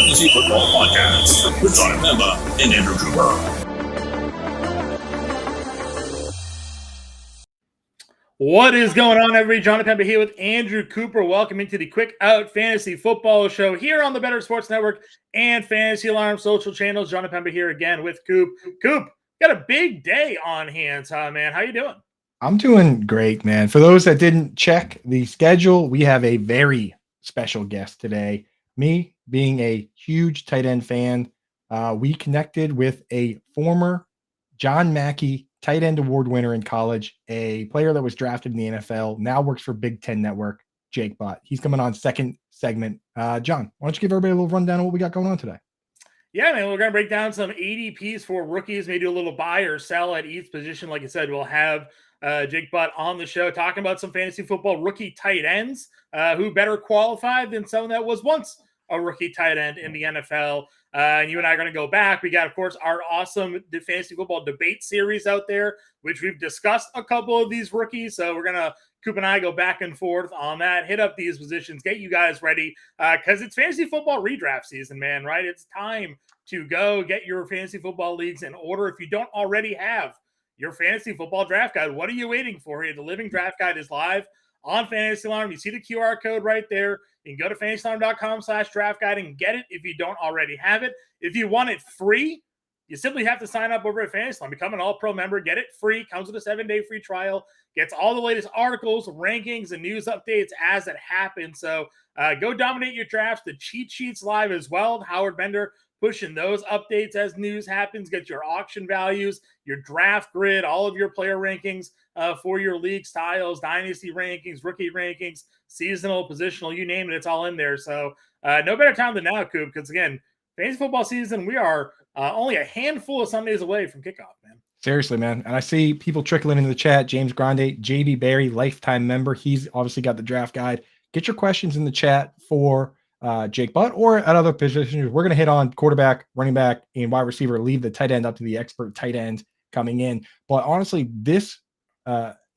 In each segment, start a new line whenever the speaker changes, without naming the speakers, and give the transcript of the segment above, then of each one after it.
Fantasy Football Podcast with John Impemba and Andrew Cooper.
What is going on, everybody? John Impemba here with Andrew Cooper. Welcome into the Quick Out Fantasy Football Show here on the Better Sports Network and Fantasy Alarm social channels. John Impemba here again with Coop. Coop, got a big day on hands, huh, man? How you doing?
I'm doing great, man. For those that didn't check the schedule, we have a very special guest today. Me being a huge tight end fan, we connected with a former John Mackey tight end award winner in college, a player that was drafted in the NFL, now works for Big Ten Network, Jake Butt. He's coming on second segment. John, why don't you give everybody a little rundown of what we got going on today?
Yeah, man, we're going to break down some ADPs for rookies, maybe do a little buy or sell at each position. Like I said, we'll have Jake Butt on the show talking about some fantasy football rookie tight ends who better qualified than someone that was once a rookie tight end in the NFL. And you and I are going to go back. We got, of course, our awesome fantasy football debate series out there, which we've discussed a couple of these rookies. So we're going to, Coop and I, go back and forth on that, hit up these positions, get you guys ready because it's fantasy football redraft season, man, right? It's time to go get your fantasy football leagues in order. If you don't already have your fantasy football draft guide, what are you waiting for here? The living draft guide is live on Fantasy Alarm. You see the QR code right there. You can go to fantasyalarm.com/draft guide and get it if you don't already have it. If you want it free, you simply have to sign up over at Fantasy Alarm. Become an all-pro member. Get it free. Comes with a 7-day free trial. Gets all the latest articles, rankings, and news updates as it happens. So go dominate your drafts. The cheat sheets live as well. Howard Bender pushing those updates as news happens. Get your auction values, your draft grid, all of your player rankings for your league styles, dynasty rankings, rookie rankings, seasonal, positional, you name it, it's all in there. So no better time than now, Coop, because again, fantasy football season, we are only a handful of Sundays away from kickoff, man.
Seriously, man. And I see people trickling into the chat. James Grande, JB Barry, lifetime member. He's obviously got the draft guide. Get your questions in the chat for Jake Butt or at other positions. We're going to hit on quarterback, running back, and wide receiver. Leave the tight end up to the expert tight end coming in. But honestly, this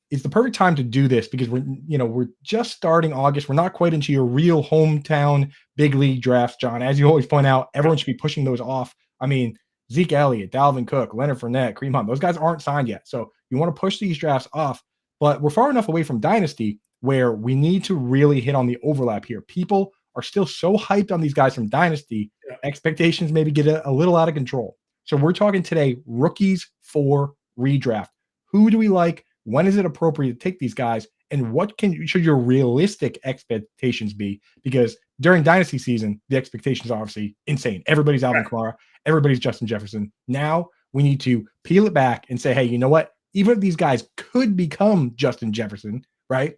is the perfect time to do this because we're just starting August. We're not quite into your real hometown big league drafts, John. As you always point out, everyone should be pushing those off. I mean, Zeke Elliott, Dalvin Cook, Leonard Fournette, Kareem Hunt, those guys aren't signed yet. So you want to push these drafts off. But we're far enough away from Dynasty where we need to really hit on the overlap here. People are still so hyped on these guys from Dynasty, expectations maybe get a little out of control. So we're talking today rookies for redraft. Who do we like? When is it appropriate to take these guys? And what should your realistic expectations be? Because during Dynasty season, the expectations are obviously insane. Everybody's Alvin Kamara, everybody's Justin Jefferson. Now we need to peel it back and say, hey, you know what? Even if these guys could become Justin Jefferson, right?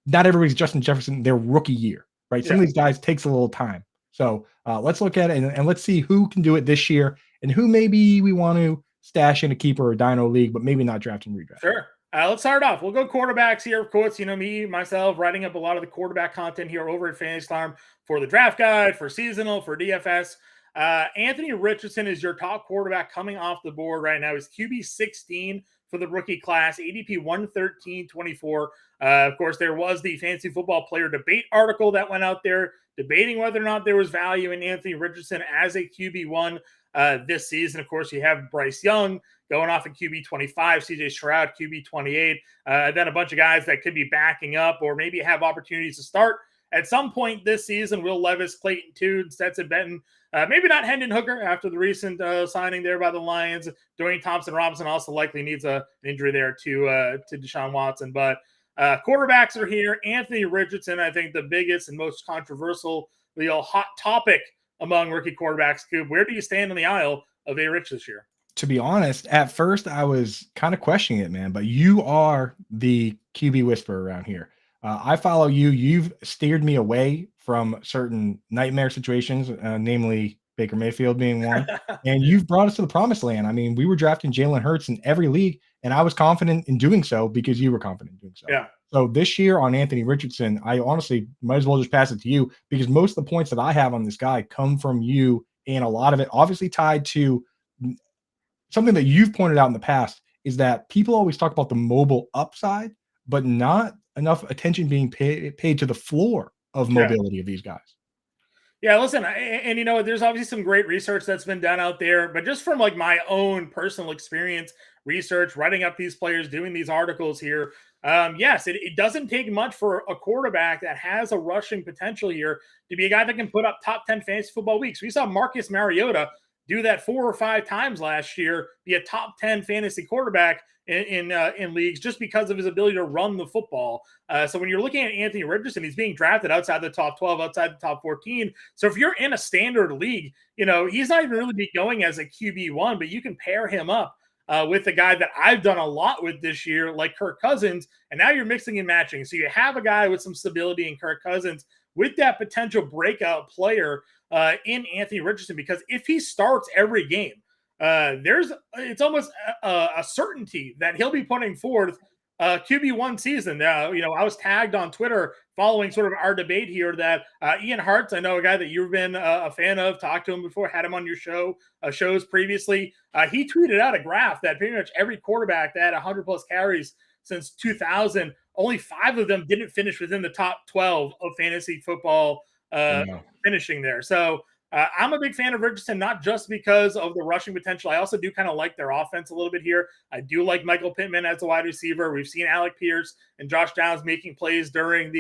Not everybody's Justin Jefferson their rookie year, right? Some of these guys takes a little time. So let's look at it and let's see who can do it this year and who maybe we want to stash in a keeper or dyno league, but maybe not draft and redraft.
Sure. Let's start off. We'll go quarterbacks here. Of course, me, myself, writing up a lot of the quarterback content here over at Fantasy Alarm for the draft guide, for seasonal, for DFS. Anthony Richardson is your top quarterback coming off the board right now. He's QB 16 for the rookie class, ADP 113.24. Of course, there was the fantasy football player debate article that went out there debating whether or not there was value in Anthony Richardson as a QB1 this season. Of course, you have Bryce Young going off at QB 25, CJ Stroud, QB 28, then a bunch of guys that could be backing up or maybe have opportunities to start at some point this season. Will Levis, Clayton Tune, Stetson Benton, maybe not Hendon Hooker after the recent signing there by the Lions. Dwayne Thompson-Robinson also likely needs an injury there to Deshaun Watson. But quarterbacks are here. Anthony Richardson, I think the biggest and most controversial, hot topic among rookie quarterbacks. Coop, where do you stand on the aisle of A. Rich this year?
To be honest, at first I was kind of questioning it, man, but you are the QB whisperer around here. I follow you. You've steered me away from certain nightmare situations, namely Baker Mayfield being one, and you've brought us to the promised land. I mean, we were drafting Jalen Hurts in every league, and I was confident in doing so because you were confident in doing so.
Yeah.
So this year on Anthony Richardson, I honestly might as well just pass it to you because most of the points that I have on this guy come from you, and a lot of it obviously tied to something that you've pointed out in the past is that people always talk about the mobile upside, but not enough attention being paid to the floor of mobility of these guys.
Yeah, listen, and you know, there's obviously some great research that's been done out there, but just from like my own personal experience, research, writing up these players, doing these articles here, yes, it doesn't take much for a quarterback that has a rushing potential here to be a guy that can put up top 10 fantasy football weeks. We saw Marcus Mariota do that 4 or 5 times last year, be a top 10 fantasy quarterback in leagues just because of his ability to run the football. So when you're looking at Anthony Richardson, he's being drafted outside the top 12, outside the top 14. So if you're in a standard league, you know, he's not even really be going as a QB1, but you can pair him up with a guy that I've done a lot with this year, like Kirk Cousins, and now you're mixing and matching. So you have a guy with some stability in Kirk Cousins with that potential breakout player in Anthony Richardson, because if he starts every game, it's almost a certainty that he'll be putting forth QB1 season. You know, I was tagged on Twitter following sort of our debate here that Ian Hartz, I know a guy that you've been a fan of, talked to him before, had him on your shows previously. He tweeted out a graph that pretty much every quarterback that had 100 plus carries since 2000, only 5 of them didn't finish within the top 12 of fantasy football finishing there. So I'm a big fan of Richardson, not just because of the rushing potential. I also do kind of like their offense a little bit here. I do like Michael Pittman as a wide receiver. We've seen Alec Pierce and Josh Downs making plays during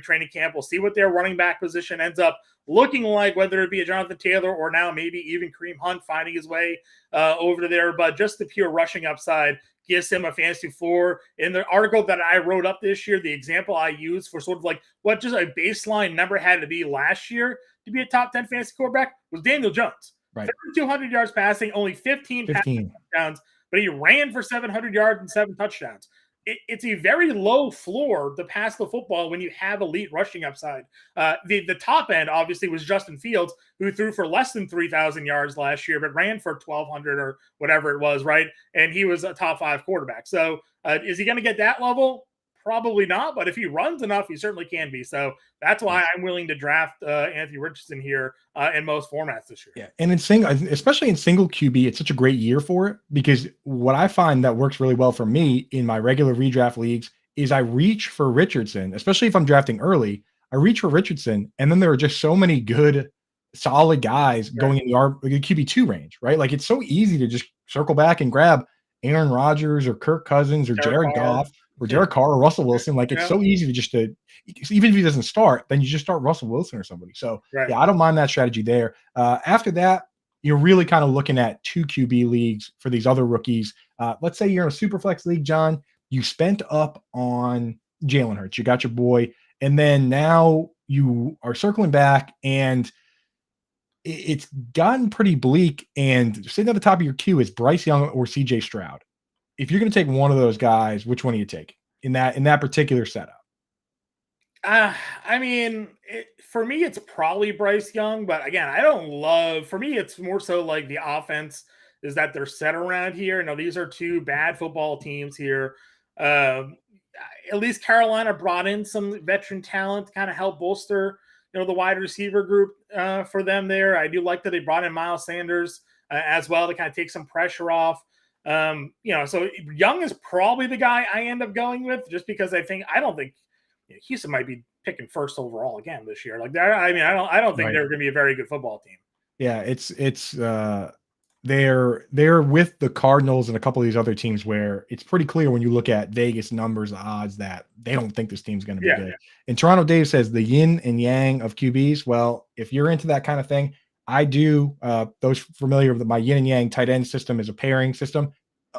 training camp. We'll see what their running back position ends up looking like, whether it be a Jonathan Taylor or now maybe even Kareem Hunt finding his way over to there. But just the pure rushing upside gives him a fantasy floor. In the article that I wrote up this year, the example I used for sort of like what just a baseline number had to be last year to be a top 10 fantasy quarterback was Daniel Jones.
Right.
3,200 yards passing, only 15 passing touchdowns, but he ran for 700 yards and 7 touchdowns. It's a very low floor to pass the football when you have elite rushing upside. The top end, obviously, was Justin Fields, who threw for less than 3,000 yards last year, but ran for 1,200 or whatever it was, right? And he was a top 5 quarterback. So is he going to get that level? Probably not, but if he runs enough, he certainly can be. So that's why I'm willing to draft Anthony Richardson here in most formats this year.
Yeah, and especially in single QB, it's such a great year for it, because what I find that works really well for me in my regular redraft leagues is I reach for Richardson, especially if I'm drafting early. I reach for Richardson, and then there are just so many good, solid guys going in the QB2 range, right? Like it's so easy to just circle back and grab Aaron Rodgers or Kirk Cousins or Jared Goff or Derek Carr or Russell Wilson. Like it's so easy to even if he doesn't start, then you just start Russell Wilson or somebody. So yeah, I don't mind that strategy there. After that, you're really kind of looking at 2 QB leagues for these other rookies. Let's say you're in a super flex league, John, you spent up on Jalen Hurts, you got your boy, and then now you are circling back and it's gotten pretty bleak, and sitting at the top of your queue is Bryce Young or CJ Stroud. If you're going to take one of those guys, which one do you take in that particular setup?
I mean, for me, it's probably Bryce Young, but again, I don't love. For me, it's more so like the offense is that they're set around here. Now, these are 2 bad football teams here. At least Carolina brought in some veteran talent to kind of help bolster, you know, the wide receiver group for them there. I do like that they brought in Miles Sanders as well to kind of take some pressure off. You know, so Young is probably the guy I end up going with, just because I don't think Houston might be picking first overall again this year. Like that, I mean, I don't think they're going to be a very good football team.
Yeah, they're with the Cardinals and a couple of these other teams where it's pretty clear when you look at Vegas numbers, odds, that they don't think this team's going to be good. And Toronto Dave says the yin and yang of QBs. Well, if you're into that kind of thing, I do. Those familiar with my yin and yang tight end system is a pairing system.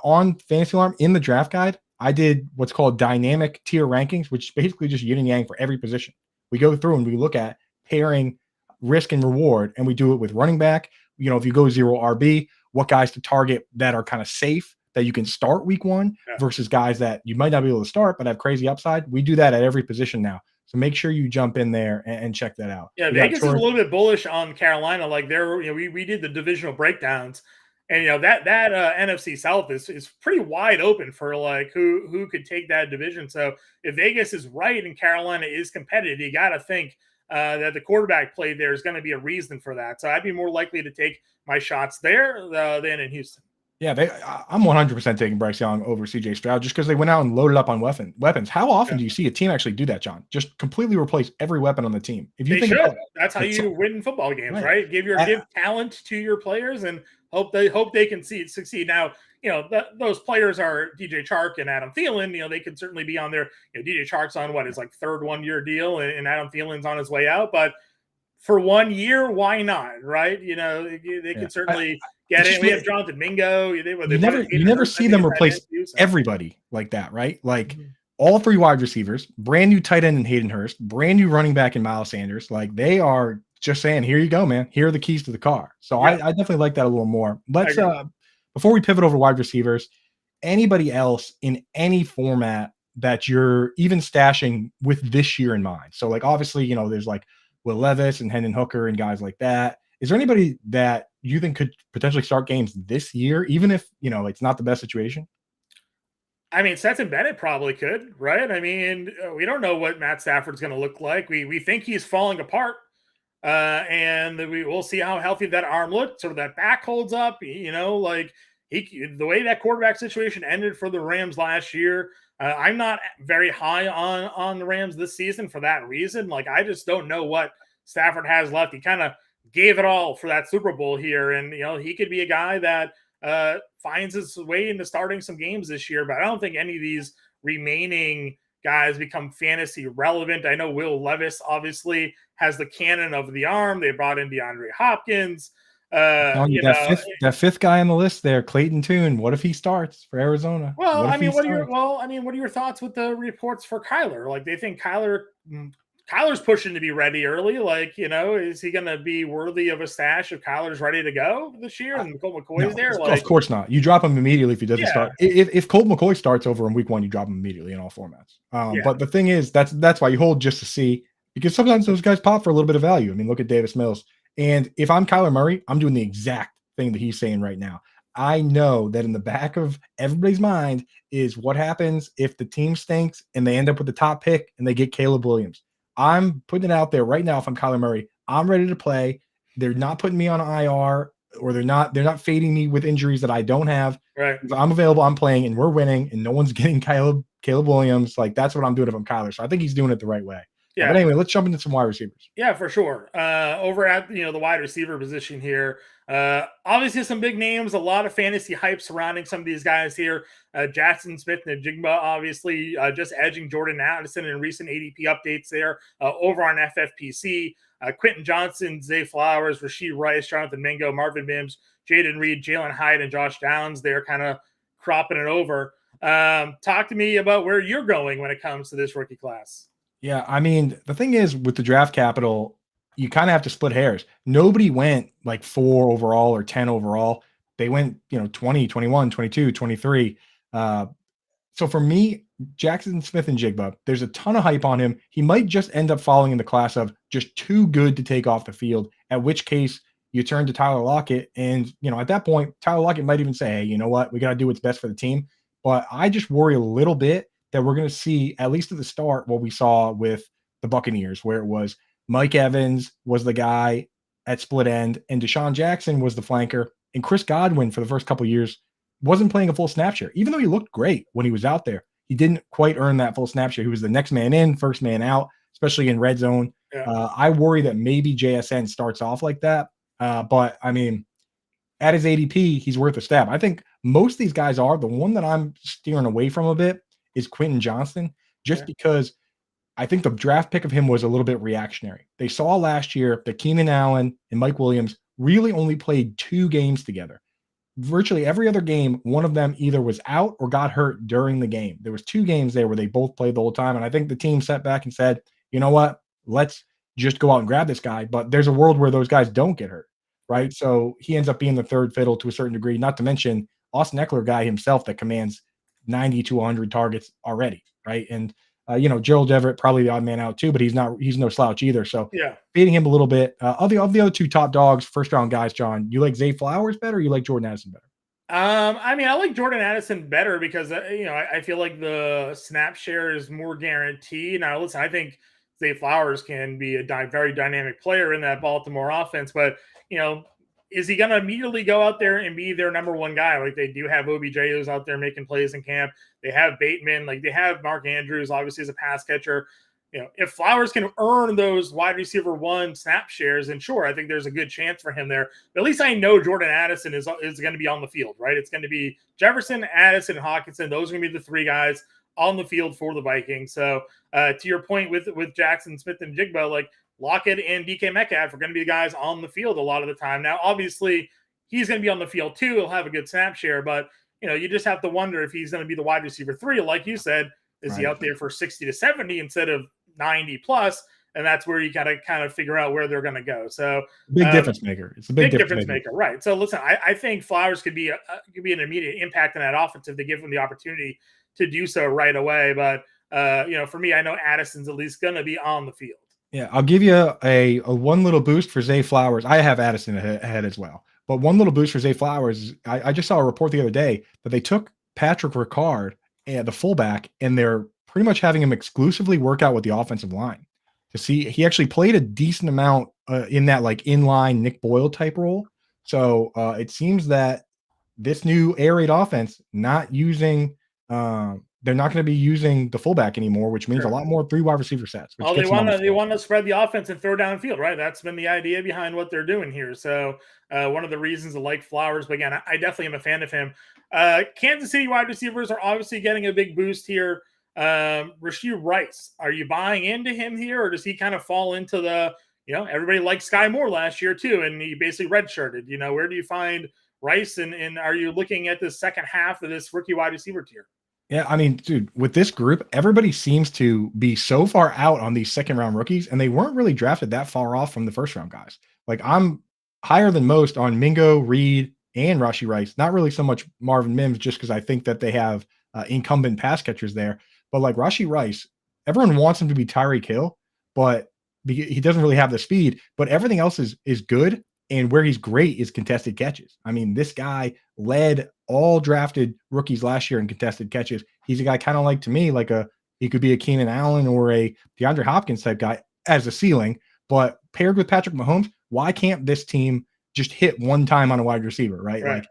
On Fantasy Alarm in the draft guide, I did what's called dynamic tier rankings, which is basically just yin and yang for every position. We go through and we look at pairing risk and reward, and we do it with running back. You know, if you go 0 RB, what guys to target that are kind of safe that you can start week 1 versus guys that you might not be able to start but have crazy upside. We do that at every position now. So make sure you jump in there and check that out.
Yeah, Vegas is a little bit bullish on Carolina. Like we did the divisional breakdowns, and that NFC South is pretty wide open for like who could take that division. So if Vegas is right and Carolina is competitive, you got to think that the quarterback play there is going to be a reason for that. So I'd be more likely to take my shots there than in Houston.
Yeah, I'm 100% taking Bryce Young over CJ Stroud just because they went out and loaded up on weapons. How often do you see a team actually do that, John? Just completely replace every weapon on the team. If you
They
think
should.
about
That's how you win football games,
right.
right? Give talent to your players and hope they can succeed. Now, those players are DJ Chark and Adam Thielen. They could certainly be on there. DJ Chark's on his like third 1-year deal, and Adam Thielen's on his way out. But for 1 year, why not? Right? They could certainly get it. We have Jonathan Mingo.
You never see them replace everybody like that, right? Like all 3 wide receivers, brand new tight end in Hayden Hurst, brand new running back in Miles Sanders. Like they are just saying, here you go, man. Here are the keys to the car. So I definitely like that a little more. Let's before we pivot over to wide receivers, anybody else in any format that you're even stashing with this year in mind. So like obviously, there's like Will Levis and Hendon Hooker and guys like that. Is there anybody that you think could potentially start games this year, even if, it's not the best situation?
I mean, Stetson Bennett probably could, right? I mean, we don't know what Matt Stafford's going to look like. We think he's falling apart, and we'll see how healthy that arm looks, or that back holds up. Like the way that quarterback situation ended for the Rams last year. I'm not very high on the Rams this season for that reason. Like, I just don't know what Stafford has left. He kind of gave it all for that Super Bowl here, and he could be a guy that finds his way into starting some games this year. But I don't think any of these remaining guys become fantasy relevant. I know Will Levis obviously has the cannon of the arm. They brought in DeAndre Hopkins.
That fifth guy on the list there, Clayton Tune. What if he starts for Arizona?
What are your thoughts with the reports for Kyler? Like, they think Kyler's pushing to be ready early. Like, is he going to be worthy of a stash if Kyler's ready to go this year and Colt McCoy's there?
Of course not. You drop him immediately if he doesn't start. If Colt McCoy starts over in week 1, you drop him immediately in all formats. But the thing is, that's why you hold just to see, because sometimes those guys pop for a little bit of value. I mean, look at Davis Mills. And if I'm Kyler Murray, I'm doing the exact thing that he's saying right now. I know that in the back of everybody's mind is what happens if the team stinks and they end up with the top pick and they get Caleb Williams. I'm putting it out there right now. If I'm Kyler Murray, I'm ready to play. They're not putting me on IR, or they're not fading me with injuries that I don't have.
Right.
If I'm available, I'm playing, and we're winning, and no one's getting Caleb Williams. Like, that's what I'm doing if I'm Kyler. So I think he's doing it the right way. Yeah. But anyway, let's jump into some wide receivers.
Yeah, for sure. Over at the wide receiver position here, obviously some big names, a lot of fantasy hype surrounding some of these guys here. Jackson Smith and Jigba, obviously, just edging Jordan Addison in recent ADP updates there over on FFPC. Quentin Johnson, Zay Flowers, Rashid Rice, Jonathan Mingo, Marvin Mims, Jaden Reed, Jalen Hyde, and Josh Downs. They're kind of cropping it over. Talk to me about where you're going when it comes to this rookie class.
Yeah, I mean, the thing is with the draft capital, you kind of have to split hairs. Nobody went like 4 overall or 10 overall. They went, 20, 21, 22, 23. So for me, Jackson Smith and Jigba, there's a ton of hype on him. He might just end up falling in the class of just too good to take off the field, at which case you turn to Tyler Lockett. And, at that point, Tyler Lockett might even say, hey, you know what? We got to do what's best for the team. But I just worry a little bit that we're going to see, at least at the start, what we saw with the Buccaneers, where it was Mike Evans was the guy at split end, and Deshaun Jackson was the flanker, and Chris Godwin for the first couple of years wasn't playing a full snap share. Even though he looked great when he was out there, he didn't quite earn that full snap share. He was the next man in, first man out, especially in red zone. Yeah. I worry that maybe JSN starts off like that. But, I mean, at his ADP, he's worth a stab. I think most of these guys are. The one that I'm steering away from a bit is Quentin Johnston, just because I think the draft pick of him was a little bit reactionary. They saw last year that Keenan Allen and Mike Williams really only played 2 games together. Virtually every other game, one of them either was out or got hurt during the game. There was 2 games there where they both played the whole time. And I think the team sat back and said, you know what, let's just go out and grab this guy. But there's a world where those guys don't get hurt, right? So he ends up being the third fiddle to a certain degree, not to mention Austin Eckler guy himself that commands 90 to 100 targets already, right? And Gerald Everett probably the odd man out too, but he's no slouch either. So feeding him a little bit. Of the other 2 top dogs, first round guys, John, you like Zay Flowers better, or you like Jordan Addison better?
I mean, I like Jordan Addison better because I feel like the snap share is more guaranteed. Now, listen, I think Zay Flowers can be a very dynamic player in that Baltimore offense, but is he going to immediately go out there and be their number one guy? Like, they do have OBJ who's out there making plays in camp. They have Bateman. Like, they have Mark Andrews, obviously, as a pass catcher. If Flowers can earn those wide receiver 1 snap shares, and sure, I think there's a good chance for him there. But at least I know Jordan Addison is going to be on the field, right? It's going to be Jefferson, Addison, and Hawkinson. Those are going to be the 3 guys on the field for the Vikings. So to your point with Jackson Smith and Jigba, like, Lockett and DK Metcalf are going to be the guys on the field a lot of the time. Now, obviously, he's going to be on the field too. He'll have a good snap share, but you just have to wonder if he's going to be the wide receiver 3. Like you said, is he out there for 60 to 70 instead of 90 plus? And that's where you got to kind of figure out where they're going to go. So
big difference maker. It's a big difference maker.
Right. So listen, I think Flowers could be an immediate impact in that offense if they give him the opportunity to do so right away. But for me, I know Addison's at least going to be on the field.
Yeah, I'll give you a one little boost for Zay Flowers. I have Addison ahead as well. But one little boost for Zay Flowers is I just saw a report the other day that they took Patrick Ricard, the fullback, and they're pretty much having him exclusively work out with the offensive line. To see, he actually played a decent amount in that like inline Nick Boyle type role. So it seems that this new air raid offense not using they're not going to be using the fullback anymore, which means a lot more 3 wide receiver sets.
Well, they want to spread the offense and throw downfield, right? That's been the idea behind what they're doing here. So one of the reasons I like Flowers, but again, I definitely am a fan of him. Kansas City wide receivers are obviously getting a big boost here. Rashee Rice, are you buying into him here, or does he kind of fall into the, everybody liked Sky Moore last year too, and he basically redshirted? Where do you find Rice, and are you looking at the second half of this rookie wide receiver tier?
Yeah, I mean, dude, with this group, everybody seems to be so far out on these second-round rookies, and they weren't really drafted that far off from the first-round guys. Like, I'm higher than most on Mingo, Reed, and Rashee Rice. Not really so much Marvin Mims, just because I think that they have incumbent pass catchers there. But like Rashee Rice, everyone wants him to be Tyreek Hill, but he doesn't really have the speed. But everything else is good. And where he's great is contested catches. I mean, this guy led all drafted rookies last year in contested catches. He's a guy kind of like, to me, like he could be a Keenan Allen or a DeAndre Hopkins type guy as a ceiling. But paired with Patrick Mahomes, why can't this team just hit one time on a wide receiver, right? Like,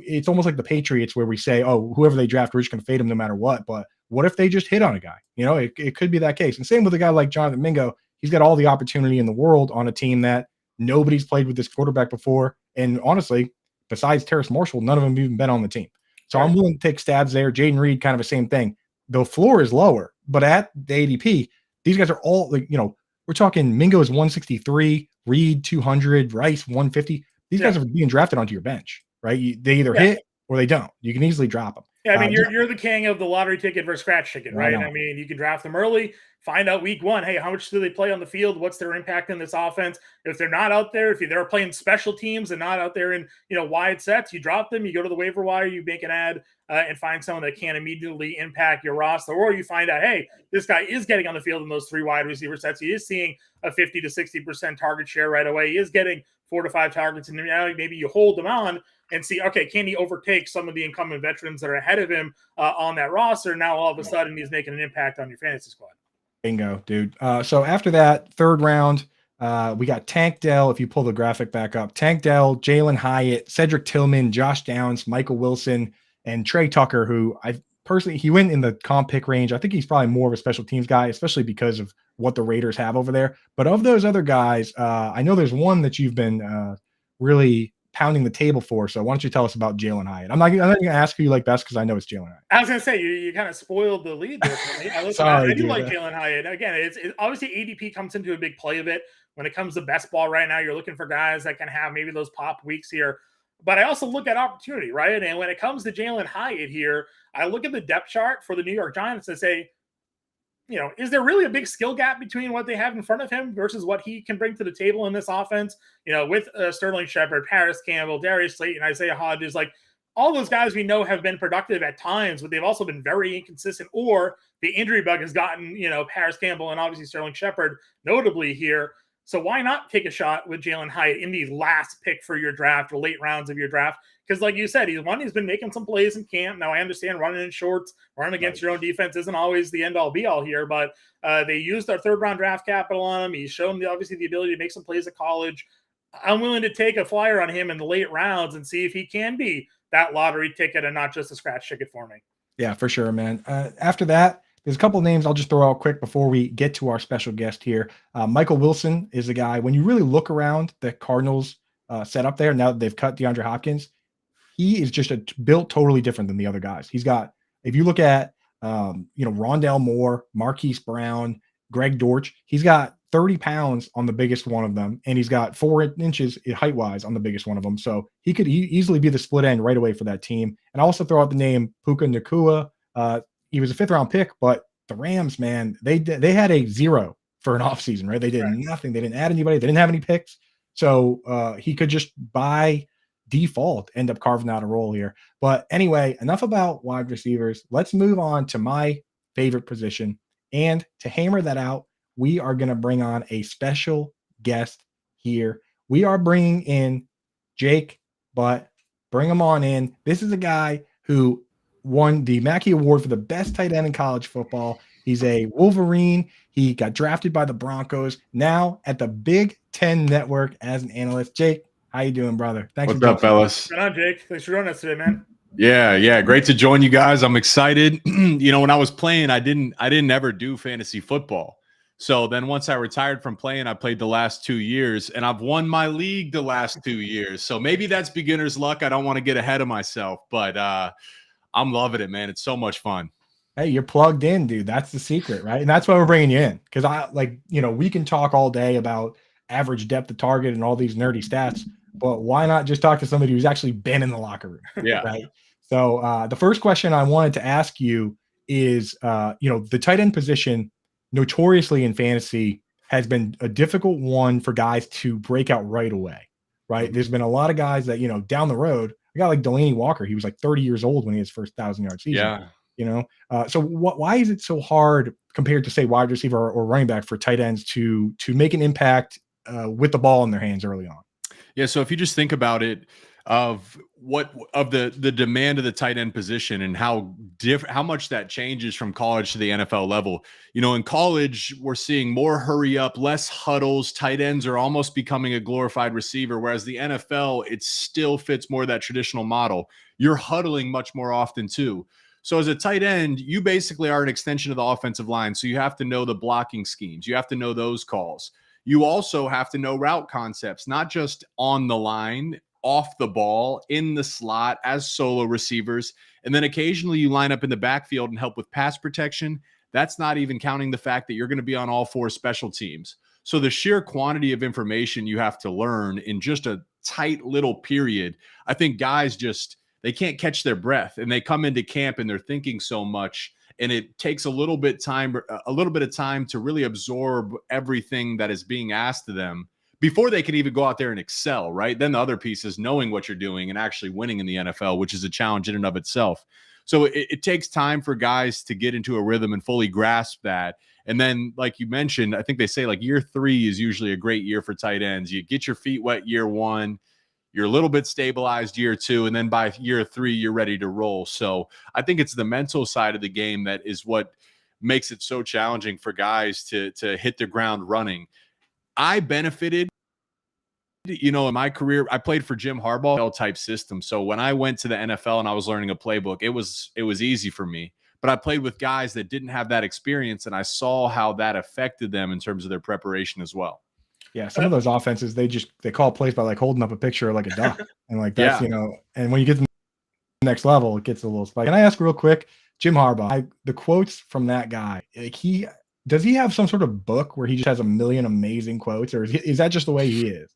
it's almost like the Patriots where we say, oh, whoever they draft, we're just going to fade them no matter what. But what if they just hit on a guy? It could be that case. And same with a guy like Jonathan Mingo. He's got all the opportunity in the world on a team that nobody's played with this quarterback before. And honestly, besides Terrace Marshall, none of them have even been on the team. So I'm willing to take stabs there. Jaden Reed, kind of the same thing. The floor is lower, but at the ADP, these guys are all like, we're talking Mingo is 163, Reed 200, Rice 150. These guys are being drafted onto your bench, right? They either hit or they don't. You can easily drop them.
Yeah, I mean, you're the king of the lottery ticket versus scratch ticket, right? I mean, you can draft them early, find out week 1, hey, how much do they play on the field? What's their impact in this offense? If they're not out there, if they're playing special teams and not out there in, wide sets, you drop them, you go to the waiver wire, you make an ad and find someone that can immediately impact your roster. Or you find out, hey, this guy is getting on the field in those 3 wide receiver sets. He is seeing a 50 to 60% target share right away. He is getting 4 to 5 targets, and now maybe you hold him on and see, okay, can he overtake some of the incumbent veterans that are ahead of him on that roster? Now, all of a sudden, he's making an impact on your fantasy squad.
Bingo, dude. So after that, 3rd round, we got Tank Dell. If you pull the graphic back up, Tank Dell, Jalen Hyatt, Cedric Tillman, Josh Downs, Michael Wilson, and Trey Tucker, who I personally, he went in the comp pick range. I think he's probably more of a special teams guy, especially because of what the Raiders have over there. But of those other guys, I know there's one that you've been really pounding the table for. So why don't you tell us about Jalen Hyatt? I'm not going to ask who you like best because I know it's Jalen Hyatt.
I was going to say, you kind of spoiled the lead there for me. I do like Jalen Hyatt. Again, it's obviously ADP comes into a big play of it. When it comes to best ball right now, you're looking for guys that can have maybe those pop weeks here. But I also look at opportunity, right? And when it comes to Jalen Hyatt here, I look at the depth chart for the New York Giants and say, is there really a big skill gap between what they have in front of him versus what he can bring to the table in this offense? With Sterling Shepard, Paris Campbell, Darius Slayton, Isaiah Hodges, like all those guys we know have been productive at times, but they've also been very inconsistent, or the injury bug has gotten, Paris Campbell and obviously Sterling Shepard notably here. So why not take a shot with Jalen Hyatt in the last pick for your draft or late rounds of your draft? Because like you said, he's been making some plays in camp. Now I understand running in shorts, running against your own defense isn't always the end-all be-all here, but they used their 3rd round draft capital on him. He's shown obviously the ability to make some plays at college. I'm willing to take a flyer on him in the late rounds and see if he can be that lottery ticket and not just a scratch ticket for me.
Yeah, for sure, man. After that, there's a couple of names I'll just throw out quick before we get to our special guest here. Michael Wilson is a guy, when you really look around the Cardinals setup there, now that they've cut DeAndre Hopkins, he is just built totally different than the other guys. He's got, if you look at, Rondale Moore, Marquise Brown, Greg Dortch, he's got 30 pounds on the biggest one of them, and he's got 4 inches height wise on the biggest one of them. So he could easily be the split end right away for that team. And I also throw out the name Puka Nacua. He was a 5th round pick, but the Rams, man, they had a 0 for an offseason, right? They did nothing. They didn't add anybody. They didn't have any picks. So he could just by default end up carving out a role here. But anyway, enough about wide receivers. Let's move on to my favorite position. And to hammer that out, we are going to bring on a special guest here. We are bringing in Jake Butt. Bring him on in. This is a guy who won the Mackey Award for the best tight end in college football. He's a Wolverine. He got drafted by the Broncos. Now at the Big Ten Network as an analyst. Jake, how you doing, brother?
Thanks. What's up, fellas?
Good on, Jake. Thanks for joining us today, man.
Yeah. Great to join you guys. I'm excited. When I was playing, I didn't ever do fantasy football. So then once I retired from playing, I played the last 2 years, and I've won my league the last 2 years. So maybe that's beginner's luck. I don't want to get ahead of myself, but I'm loving it, man. It's so much fun.
Hey, you're plugged in, dude. That's the secret, right? And that's why we're bringing you in, because we can talk all day about average depth of target and all these nerdy stats, but why not just talk to somebody who's actually been in the locker room?
Yeah.
Right. So the first question I wanted to ask you is, the tight end position notoriously in fantasy has been a difficult one for guys to break out right away, right? Mm-hmm. There's been a lot of guys that, down the road, a guy like Delaney Walker, he was like 30 years old when he had his first 1,000-yard season.
Yeah.
So why is it so hard compared to, say, wide receiver or running back for tight ends to make an impact with the ball in their hands early on?
Yeah. So if you just think about it, of the demand of the tight end position and how much that changes from college to the NFL level. In college, we're seeing more hurry up, less huddles. Tight ends are almost becoming a glorified receiver, whereas the NFL, it still fits more that traditional model. You're huddling much more often too. So as a tight end, you basically are an extension of the offensive line. So you have to know the blocking schemes. You have to know those calls. You also have to know route concepts, not just on the line, off the ball, in the slot, as solo receivers. And then occasionally you line up in the backfield and help with pass protection. That's not even counting the fact that you're going to be on all 4 special teams. So the sheer quantity of information you have to learn in just a tight little period, I think guys they can't catch their breath, and they come into camp and they're thinking so much, and it takes a little bit of time to really absorb everything that is being asked of them before they can even go out there and excel, right? Then the other piece is knowing what you're doing and actually winning in the NFL, which is a challenge in and of itself. So it takes time for guys to get into a rhythm and fully grasp that. And then, like you mentioned, I think they say like year 3 is usually a great year for tight ends. You get your feet wet year 1, you're a little bit stabilized year 2, and then by year 3, you're ready to roll. So I think it's the mental side of the game that is what makes it so challenging for guys to hit the ground running. I benefited, in my career. I played for Jim Harbaugh type system. So when I went to the NFL and I was learning a playbook, it was easy for me. But I played with guys that didn't have that experience, and I saw how that affected them in terms of their preparation as well.
Yeah, some of those offenses, they call plays by like holding up a picture of like a duck, and like that's and when you get to the next level, it gets a little spike. Can I ask real quick, Jim Harbaugh, the quotes from that guy, like does he have some sort of book where he just has a million amazing quotes, or is that just the way he is?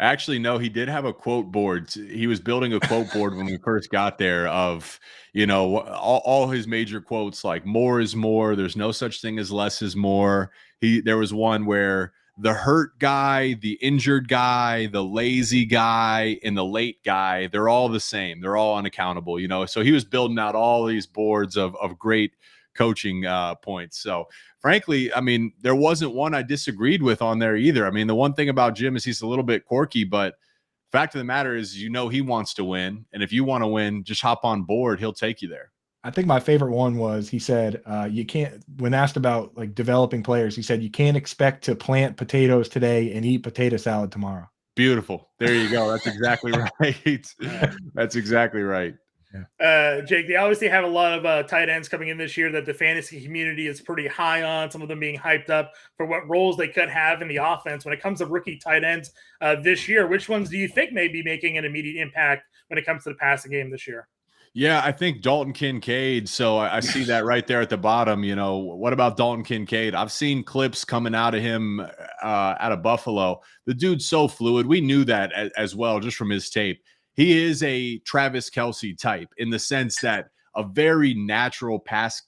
Actually, no, he did have a quote board. He was building a quote board when we first got there of, all his major quotes, like more is more. There's no such thing as less is more. There was one where the hurt guy, the injured guy, the lazy guy, and the late guy, they're all the same. They're all unaccountable, So he was building out all these boards of great coaching points. So frankly, I mean, there wasn't one I disagreed with on there either. I mean, the one thing about Jim is he's a little bit quirky, but fact of the matter is, he wants to win. And if you want to win, just hop on board. He'll take you there.
I think my favorite one was, he said, you can't, when asked about like developing players, he said, you can't expect to plant potatoes today and eat potato salad tomorrow.
Beautiful. There you go. That's exactly right. That's exactly right.
Jake, they obviously have a lot of tight ends coming in this year that the fantasy community is pretty high on, some of them being hyped up for what roles they could have in the offense. When it comes to rookie tight ends this year, which ones do you think may be making an immediate impact when it comes to the passing game this year?
Yeah, I think Dalton Kincaid. So I see that right there at the bottom. You know, what about Dalton Kincaid? I've seen clips coming out of him out of Buffalo. The dude's so fluid. We knew that as well, just from his tape. He is a Travis Kelce type in the sense that a very natural pass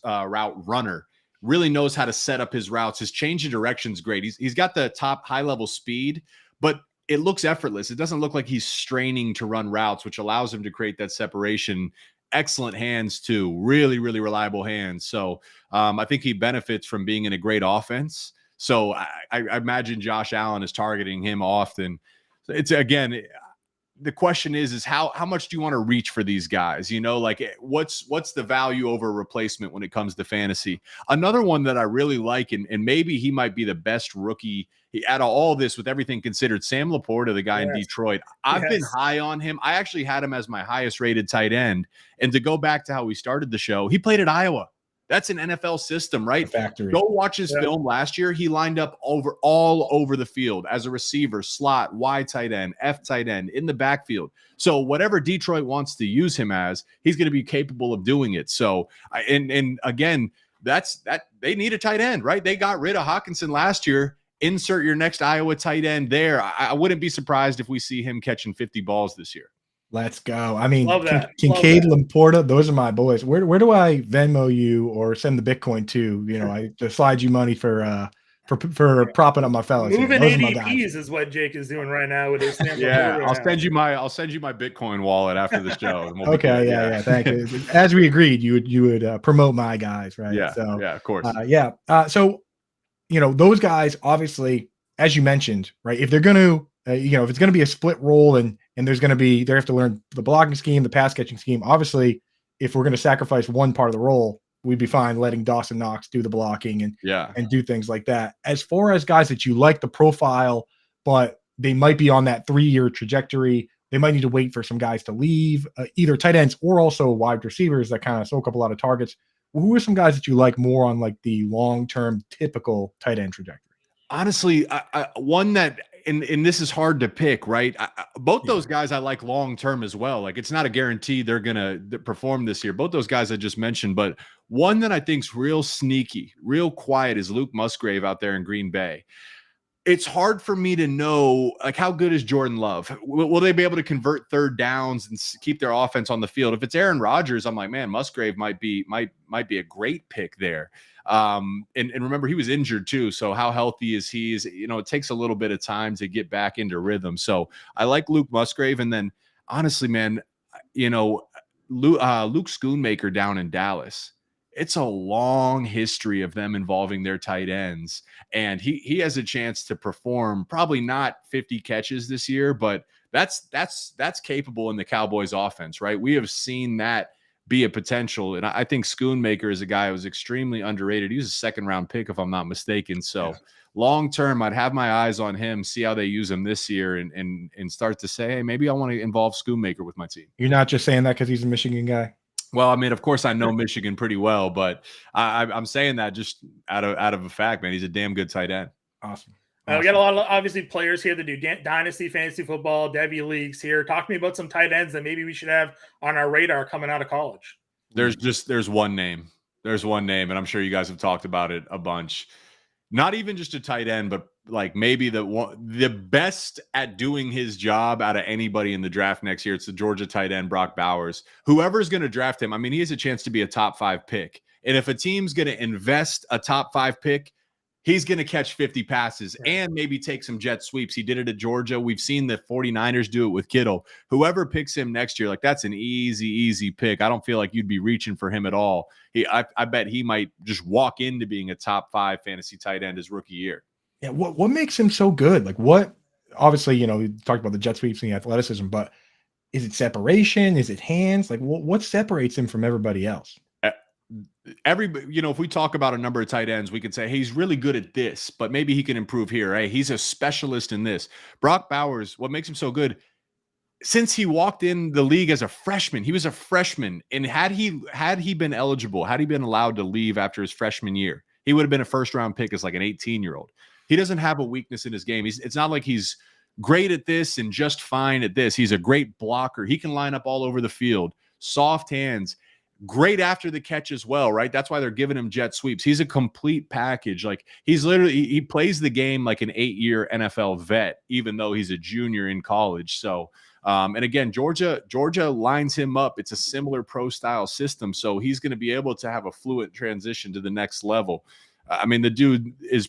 route runner, really knows how to set up his routes. His change of direction is great. He's got the top high level speed, but it looks effortless. It doesn't look like he's straining to run routes, which allows him to create that separation. Excellent hands too, really, really reliable hands. So I think he benefits from being in a great offense. So I imagine Josh Allen is targeting him often. It's, again, the question is how much do you want to reach for these guys? You know, like what's the value over replacement when it comes to fantasy? Another one that I really like, and maybe he might be the best rookie out of all this with everything considered, Sam Laporta, the guy in Detroit. I've been high on him. I actually had him as my highest rated tight end. And to go back to how we started the show, he played at Iowa. That's an NFL system, right?
Factory.
Go watch his film last year. He lined up all over the field as a receiver, slot, Y tight end, F tight end, in the backfield. So whatever Detroit wants to use him as, he's going to be capable of doing it. So, and again, that's they need a tight end, right? They got rid of Hawkinson last year. Insert your next Iowa tight end there. I wouldn't be surprised if we see him catching 50 balls this year.
Let's go. I mean,
Love
Kincaid,
that.
Laporta, those are my boys. Where do I Venmo you or send the Bitcoin to? You know, I to slide you money for propping up my fellas.
Moving ADPs is what Jake is doing right now with his Stanford.
Yeah, I'll send you my Bitcoin wallet after the show.
Okay, yeah, thank you. As we agreed, you would promote my guys, right?
Yeah,
so,
yeah, of course.
So, you know, those guys, obviously, as you mentioned, right? If they're going to, if it's going to be a split role and there's going to be, they have to learn the blocking scheme, the pass catching scheme. Obviously, if we're going to sacrifice one part of the role, we'd be fine letting Dawson Knox do the blocking and do things like that. As far as guys that you like the profile, but they might be on that 3-year trajectory, they might need to wait for some guys to leave, either tight ends or also wide receivers that kind of soak up a lot of targets. Who are some guys that you like more on like the long-term typical tight end trajectory?
Honestly, one that, and this is hard to pick, right? Both those guys I like long-term as well. Like, it's not a guarantee they're going to perform this year. Both those guys I just mentioned, but one that I think's real sneaky, real quiet is Luke Musgrave out there in Green Bay. It's hard for me to know, like, how good is Jordan Love? Will they be able to convert third downs and keep their offense on the field? If it's Aaron Rodgers, I'm like, man, Musgrave might be a great pick there. And remember, he was injured too. So how healthy is he? It takes a little bit of time to get back into rhythm. So I like Luke Musgrave. And then honestly, man, Luke Schoonmaker down in Dallas. It's a long history of them involving their tight ends. And he has a chance to perform, probably not 50 catches this year, but that's capable in the Cowboys offense, right? We have seen that be a potential. And I think Schoonmaker is a guy who was extremely underrated. He was a second-round pick, if I'm not mistaken. So long-term, I'd have my eyes on him, see how they use him this year and start to say, hey, maybe I want to involve Schoonmaker with my team.
You're not just saying that because he's a Michigan guy?
Well, I mean, of course, I know Michigan pretty well, but I'm saying that just out of a fact, man. He's a damn good tight end.
Awesome.
We got a lot of, obviously, players here that do dynasty fantasy football, Devy leagues here. Talk to me about some tight ends that maybe we should have on our radar coming out of college.
There's one name. There's one name, and I'm sure you guys have talked about it a bunch. Not even just a tight end, but like maybe the best at doing his job out of anybody in the draft next year. It's the Georgia tight end, Brock Bowers. Whoever's going to draft him, I mean, he has a chance to be a top 5 pick. And if a team's going to invest a top 5 pick, he's going to catch 50 passes and maybe take some jet sweeps. He did it at Georgia. We've seen the 49ers do it with Kittle. Whoever picks him next year, like, that's an easy pick. I don't feel like you'd be reaching for him at all. I bet he might just walk into being a top 5 fantasy tight end his rookie year.
Yeah. What makes him so good? Like, what, obviously, you talked about the jet sweeps and the athleticism, but is it separation? Is it hands? Like, what separates him from everybody else?
if we talk about a number of tight ends, we could say, hey, he's really good at this, but maybe he can improve here. Hey, he's a specialist in this. Brock Bowers, what makes him so good? Since he walked in the league as a freshman, he was a freshman. And had he been eligible, had he been allowed to leave after his freshman year, he would have been a first-round pick as like an 18-year-old. He doesn't have a weakness in his game. It's not like he's great at this and just fine at this. He's a great blocker. He can line up all over the field, soft hands. Great after the catch as well, right? That's why they're giving him jet sweeps. He's a complete package. Like he plays the game like an 8-year NFL vet, even though he's a junior in college. So, and again, Georgia lines him up. It's a similar pro style system. So he's going to be able to have a fluid transition to the next level. I mean, the dude is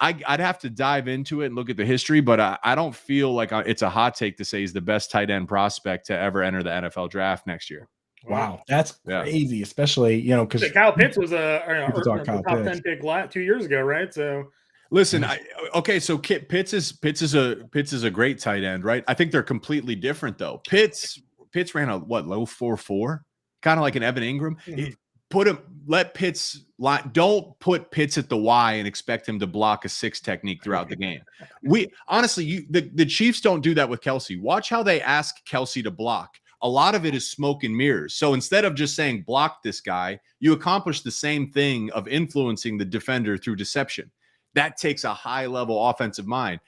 I'd have to dive into it and look at the history, but I don't feel like it's a hot take to say he's the best tight end prospect to ever enter the NFL draft next year.
Wow, that's crazy, especially because
Kyle Pitts was a top
Pitts.
10 pick 2 years ago, right? So
listen, so Pitts is a great tight end, right? I think they're completely different though. Pitts ran a low 4.4, kind of like an Evan Ingram. Let Pitts line. Don't put Pitts at the Y and expect him to block a 6 technique throughout the game. We honestly, the Chiefs don't do that with Kelsey. Watch how they ask Kelsey to block. A lot of it is smoke and mirrors. So instead of just saying block this guy, you accomplish the same thing of influencing the defender through deception. That takes a high level offensive mind.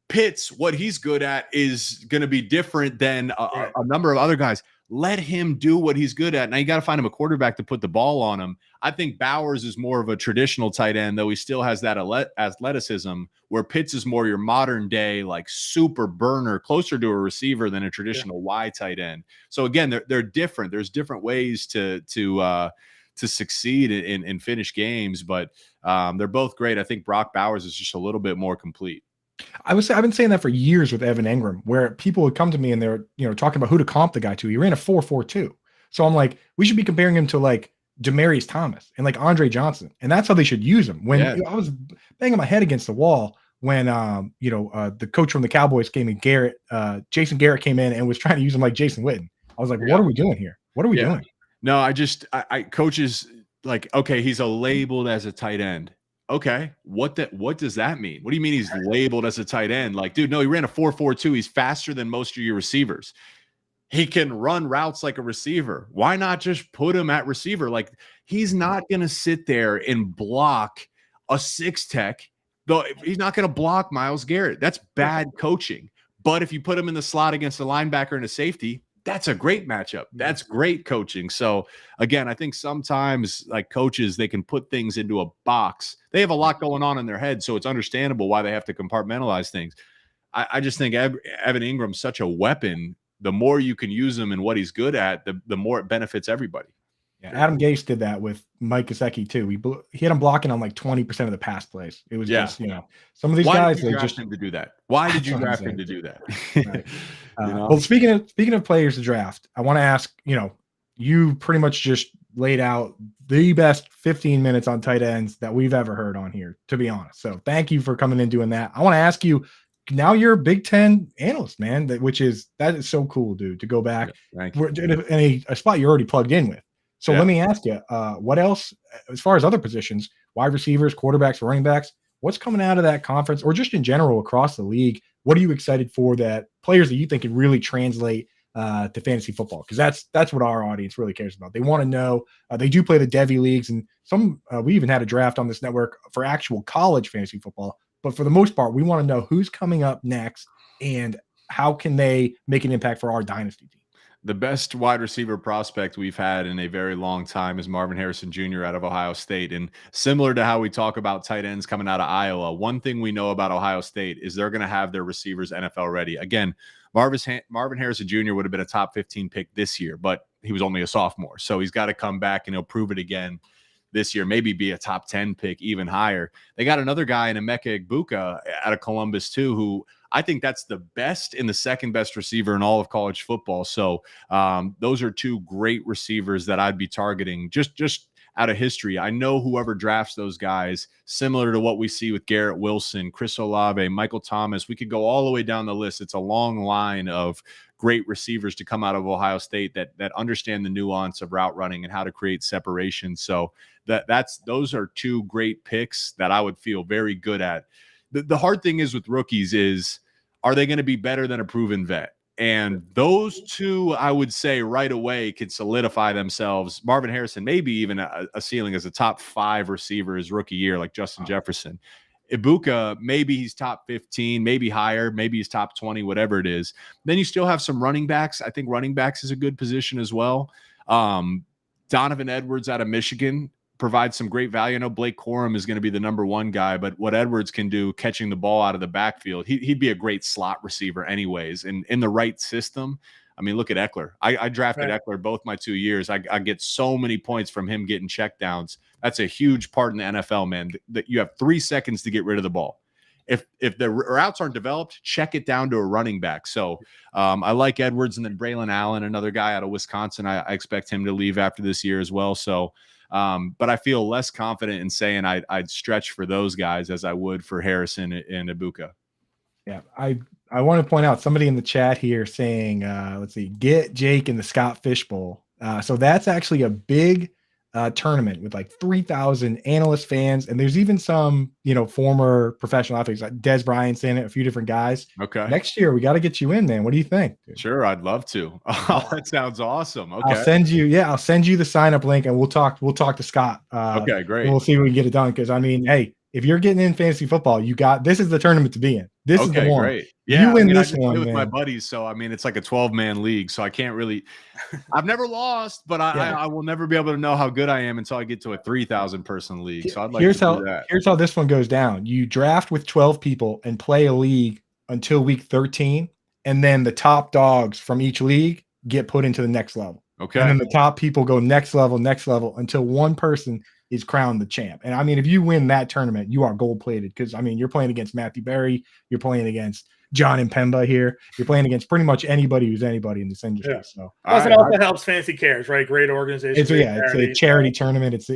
Pitts, what he's good at is going to be different than a number of other guys. Let him do what he's good at. Now you got to find him a quarterback to put the ball on him. I think Bowers is more of a traditional tight end, though he still has that athleticism, where Pitts is more your modern day, like super burner, closer to a receiver than a traditional Y tight end. So again, they're different. There's different ways to succeed and finish games, but they're both great. I think Brock Bowers is just a little bit more complete.
I've been saying that for years with Evan Ingram, where people would come to me and they're talking about who to comp the guy to. He ran a 4.42, so I'm like, we should be comparing him to like Demaryius Thomas and like Andre Johnson, and that's how they should use him. When I was banging my head against the wall when the coach from the Cowboys came in, Jason Garrett came in and was trying to use him like Jason Witten. I was like, what are we doing here? What are we doing?
No, I coaches like, okay, he's labeled as a tight end. Okay, what does that mean? What do you mean he's labeled as a tight end? Like, dude, no, he ran a 4.42. He's faster than most of your receivers. He can run routes like a receiver. Why not just put him at receiver? Like, he's not going to sit there and block a 6 tech. Though he's not going to block Myles Garrett. That's bad coaching. But if you put him in the slot against a linebacker and a safety, that's a great matchup. That's great coaching. So again, I think sometimes like coaches, they can put things into a box. They have a lot going on in their head, so it's understandable why they have to compartmentalize things. I just think Evan Ingram's such a weapon. The more you can use him and what he's good at, the more it benefits everybody.
Yeah, Adam Gase did that with Mike Gesicki too. He had him blocking on like 20% of the pass plays. It was just some of these guys.
They just him to do that. Why did you draft him to do that?
Right. Well, speaking of players to draft, I want to ask. You pretty much just laid out the best 15 minutes on tight ends that we've ever heard on here, to be honest. So thank you for coming in doing that. I want to ask you. Now you're a Big Ten analyst, man. That is so cool, dude. To go back, in a spot you're already plugged in with. So let me ask you, what else, as far as other positions, wide receivers, quarterbacks, running backs, what's coming out of that conference or just in general across the league? What are you excited for that players that you think can really translate to fantasy football? Because that's what our audience really cares about. They want to know. They do play the Devy leagues, and we even had a draft on this network for actual college fantasy football. But for the most part, we want to know who's coming up next and how can they make an impact for our dynasty team.
The best wide receiver prospect we've had in a very long time is Marvin Harrison Jr. out of Ohio State. And similar to how we talk about tight ends coming out of Iowa, one thing we know about Ohio State is they're going to have their receivers NFL ready. Again, Marvin Harrison Jr. would have been a top 15 pick this year, but he was only a sophomore. So he's got to come back and he'll prove it again this year, maybe be a top 10 pick, even higher. They got another guy in Emeka Egbuka out of Columbus too, who I think that's the best and the second best receiver in all of college football. So those are two great receivers that I'd be targeting just out of history. I know whoever drafts those guys, similar to what we see with Garrett Wilson, Chris Olave, Michael Thomas, we could go all the way down the list. It's a long line of great receivers to come out of Ohio State that understand the nuance of route running and how to create separation. So those are two great picks that I would feel very good at. The hard thing is with rookies is, are they going to be better than a proven vet? And those two, I would say right away, could solidify themselves. Marvin Harrison, maybe even a ceiling as a top 5 receiver his rookie year, like Justin Jefferson. Ibuka, maybe he's top 15, maybe higher, maybe he's top 20, whatever it is. Then you still have some running backs. I think running backs is a good position as well. Donovan Edwards out of Michigan provides some great value. I know Blake Corum is going to be the number 1 guy, but what Edwards can do catching the ball out of the backfield, he'd be a great slot receiver anyways. And in the right system, I mean, look at Eckler. I drafted Eckler both my 2 years. I get so many points from him getting check downs. That's a huge part in the NFL, man, that you have 3 seconds to get rid of the ball. If the routes aren't developed, check it down to a running back. So I like Edwards, and then Braylon Allen, another guy out of Wisconsin. I expect him to leave after this year as well. So, but I feel less confident in saying I'd stretch for those guys as I would for Harrison and Ibuka.
Yeah, I want to point out somebody in the chat here saying, let's see, get Jake in the Scott Fish Bowl. So that's actually a big tournament with like 3,000 analyst fans. And there's even some, former professional athletes like Des Bryant's in it, a few different guys.
Okay.
Next year, we got to get you in, man. What do you think?
Sure. I'd love to. Oh, that sounds awesome. Okay.
I'll send you the sign up link, and we'll talk to Scott.
Okay, great.
And we'll see if we can get it done. Cause I mean, hey, if you're getting in fantasy football, this is the tournament to be in. This is the one.
Great. Yeah,
you win
I
this one,
play with
man.
my buddies, so I mean, it's like a 12-man league. So I can't really. I've never lost, but I will never be able to know how good I am until I get to a 3,000 person league. So I'd like to do that.
Here's how this one goes down. You draft with 12 people and play a league until week 13, and then the top dogs from each league get put into the next level.
Okay.
And then the top people go next level until one person is crowned the champ. And I mean, if you win that tournament, you are gold plated, because I mean, you're playing against Matthew Berry, you're playing against John Impemba here, you're playing against pretty much anybody who's anybody in this industry.
Yeah.
So
plus it also helps Fantasy Cares, right? Great organization.
It's a charity tournament. It's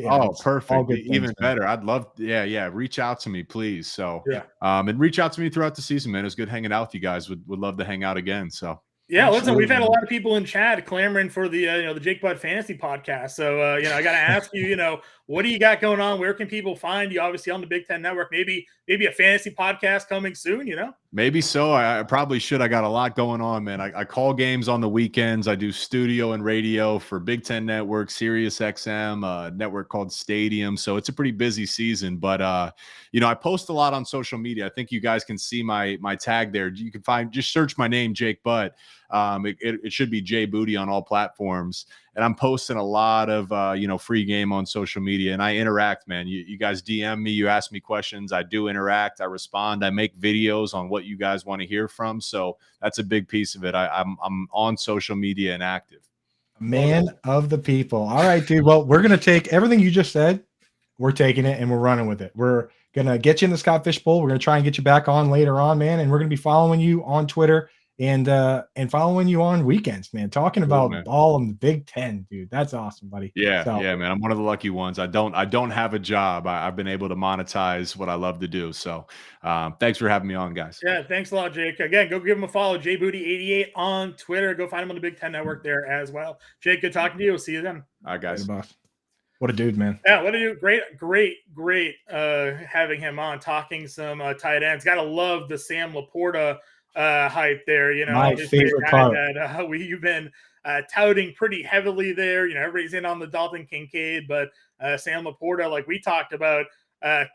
perfect. Even better. I'd love, reach out to me, please. So and reach out to me throughout the season, man. It was good hanging out with you guys. Would love to hang out again. So
yeah, listen, we've had a lot of people in chat clamoring for the the Jake Butt Fantasy podcast. So I got to ask you, what do you got going on? Where can people find you? Obviously on the Big Ten Network. Maybe a fantasy podcast coming soon.
Maybe so. I probably should. I got a lot going on, man. I call games on the weekends. I do studio and radio for Big Ten Network, Sirius XM, a network called Stadium. So it's a pretty busy season. But I post a lot on social media. I think you guys can see my tag there. You can just search my name, Jake Butt. It should be Jay Booty on all platforms. And I'm posting a lot of, free game on social media, and I interact, man. You guys DM me, you ask me questions. I do interact. I respond. I make videos on what you guys want to hear from. So that's a big piece of it. I'm on social media and active.
Man of the people. All right, dude. Well, we're going to take everything you just said. We're taking it and we're running with it. We're going to get you in the Scott Fish Bowl. We're going to try and get you back on later on, man. And we're going to be following you on Twitter and following you on weekends, man. Talking about ball in the Big Ten, dude. That's awesome, buddy.
Yeah, man. I'm one of the lucky ones. I don't have a job. I've been able to monetize what I love to do. So thanks for having me on, guys.
Yeah, thanks a lot, Jake. Again, go give him a follow, JBooty88 on Twitter. Go find him on the Big Ten Network there as well. Jake, good talking to you. We'll see you then.
All right, guys.
What a dude, man.
Yeah, what a dude. Great having him on, talking some tight ends. Gotta love the Sam Laporta hype there.
My favorite part.
You've been touting pretty heavily there. Everybody's in on the Dalton Kincaid, but Sam Laporta, like we talked about,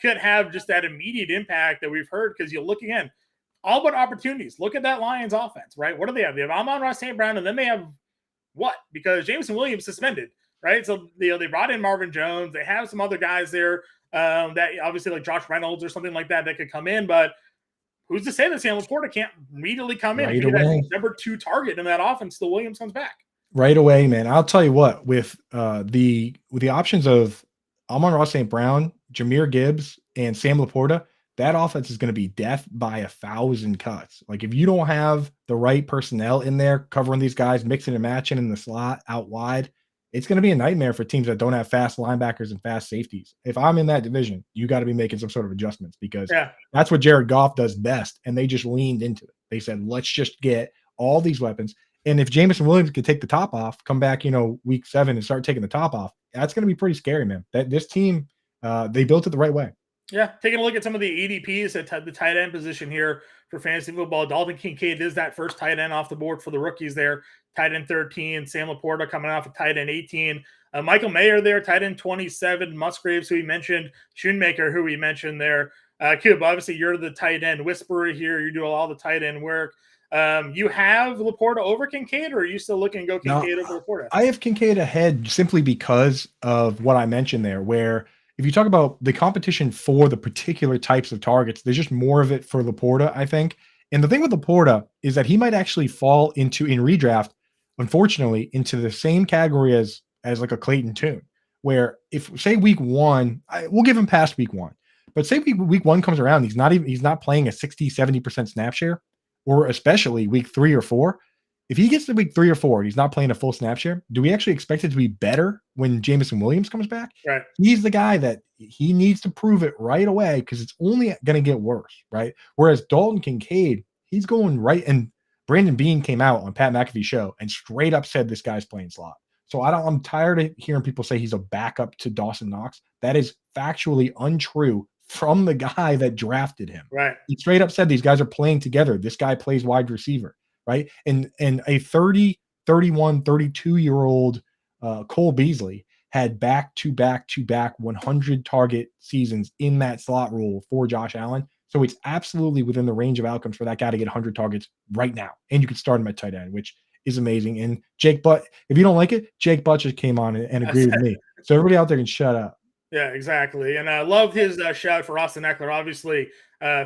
could have just that immediate impact that we've heard, because you look again, all but opportunities. Look at that Lions offense, right? What do they have? They have Amon-Ra St. Brown, and then they have what? Because Jameson Williams suspended, right? So they brought in Marvin Jones. They have some other guys there that obviously like Josh Reynolds or something like that could come in, but who's to say that Sam Laporta can't immediately come in? That number 2 target in that offense till Williams comes back.
Right away, man. I'll tell you what, with the options of Amon-Ra St. Brown, Jahmyr Gibbs, and Sam Laporta, that offense is going to be death by 1,000 cuts. Like, if you don't have the right personnel in there covering these guys, mixing and matching in the slot out wide, it's going to be a nightmare for teams that don't have fast linebackers and fast safeties. If I'm in that division, you got to be making some sort of adjustments, because that's what Jared Goff does best. And they just leaned into it. They said, let's just get all these weapons. And if Jameson Williams could take the top off, come back, week 7 and start taking the top off, that's going to be pretty scary, man. That this team, they built it the right way.
Yeah, taking a look at some of the ADPs at the tight end position here for fantasy football. Dalton Kincaid is that first tight end off the board for the rookies there. Tight end 13, Sam Laporta coming off of tight end 18. Michael Mayer there, tight end 27. Musgraves, who we mentioned. Schoonmaker, who we mentioned there. Cube, obviously you're the tight end whisperer here. You do all the tight end work. You have Laporta over Kincaid, or are you still looking to go Kincaid over Laporta?
I have Kincaid ahead simply because of what I mentioned there, where if you talk about the competition for the particular types of targets, there's just more of it for Laporta, I think. And the thing with Laporta is that he might actually fall in redraft, unfortunately, into the same category as like a Clayton Tune, where if say week 1, we'll give him past week 1, but say week 1 comes around, he's not playing a 60-70% snap share, or especially week 3 or 4. If he gets to week 3 or 4 and he's not playing a full snap share, do we actually expect it to be better when Jameson Williams comes back?
Right.
He's the guy that he needs to prove it right away because it's only going to get worse, right? Whereas Dalton Kincaid, he's going right. And Brandon Beane came out on Pat McAfee's show and straight up said this guy's playing slot. So I'm tired of hearing people say he's a backup to Dawson Knox. That is factually untrue from the guy that drafted him.
Right.
He straight up said these guys are playing together. This guy plays wide receiver. Right. And a 30, 31, 32-year-old Cole Beasley had back-to-back 100 target seasons in that slot role for Josh Allen. So it's absolutely within the range of outcomes for that guy to get 100 targets right now. And you can start him at tight end, which is amazing. And Jake Butt, if you don't like it, Jake Butt just came on and agreed with me. So everybody out there can shut up.
Yeah, exactly. And I loved his shout for Austin Eckler. Obviously,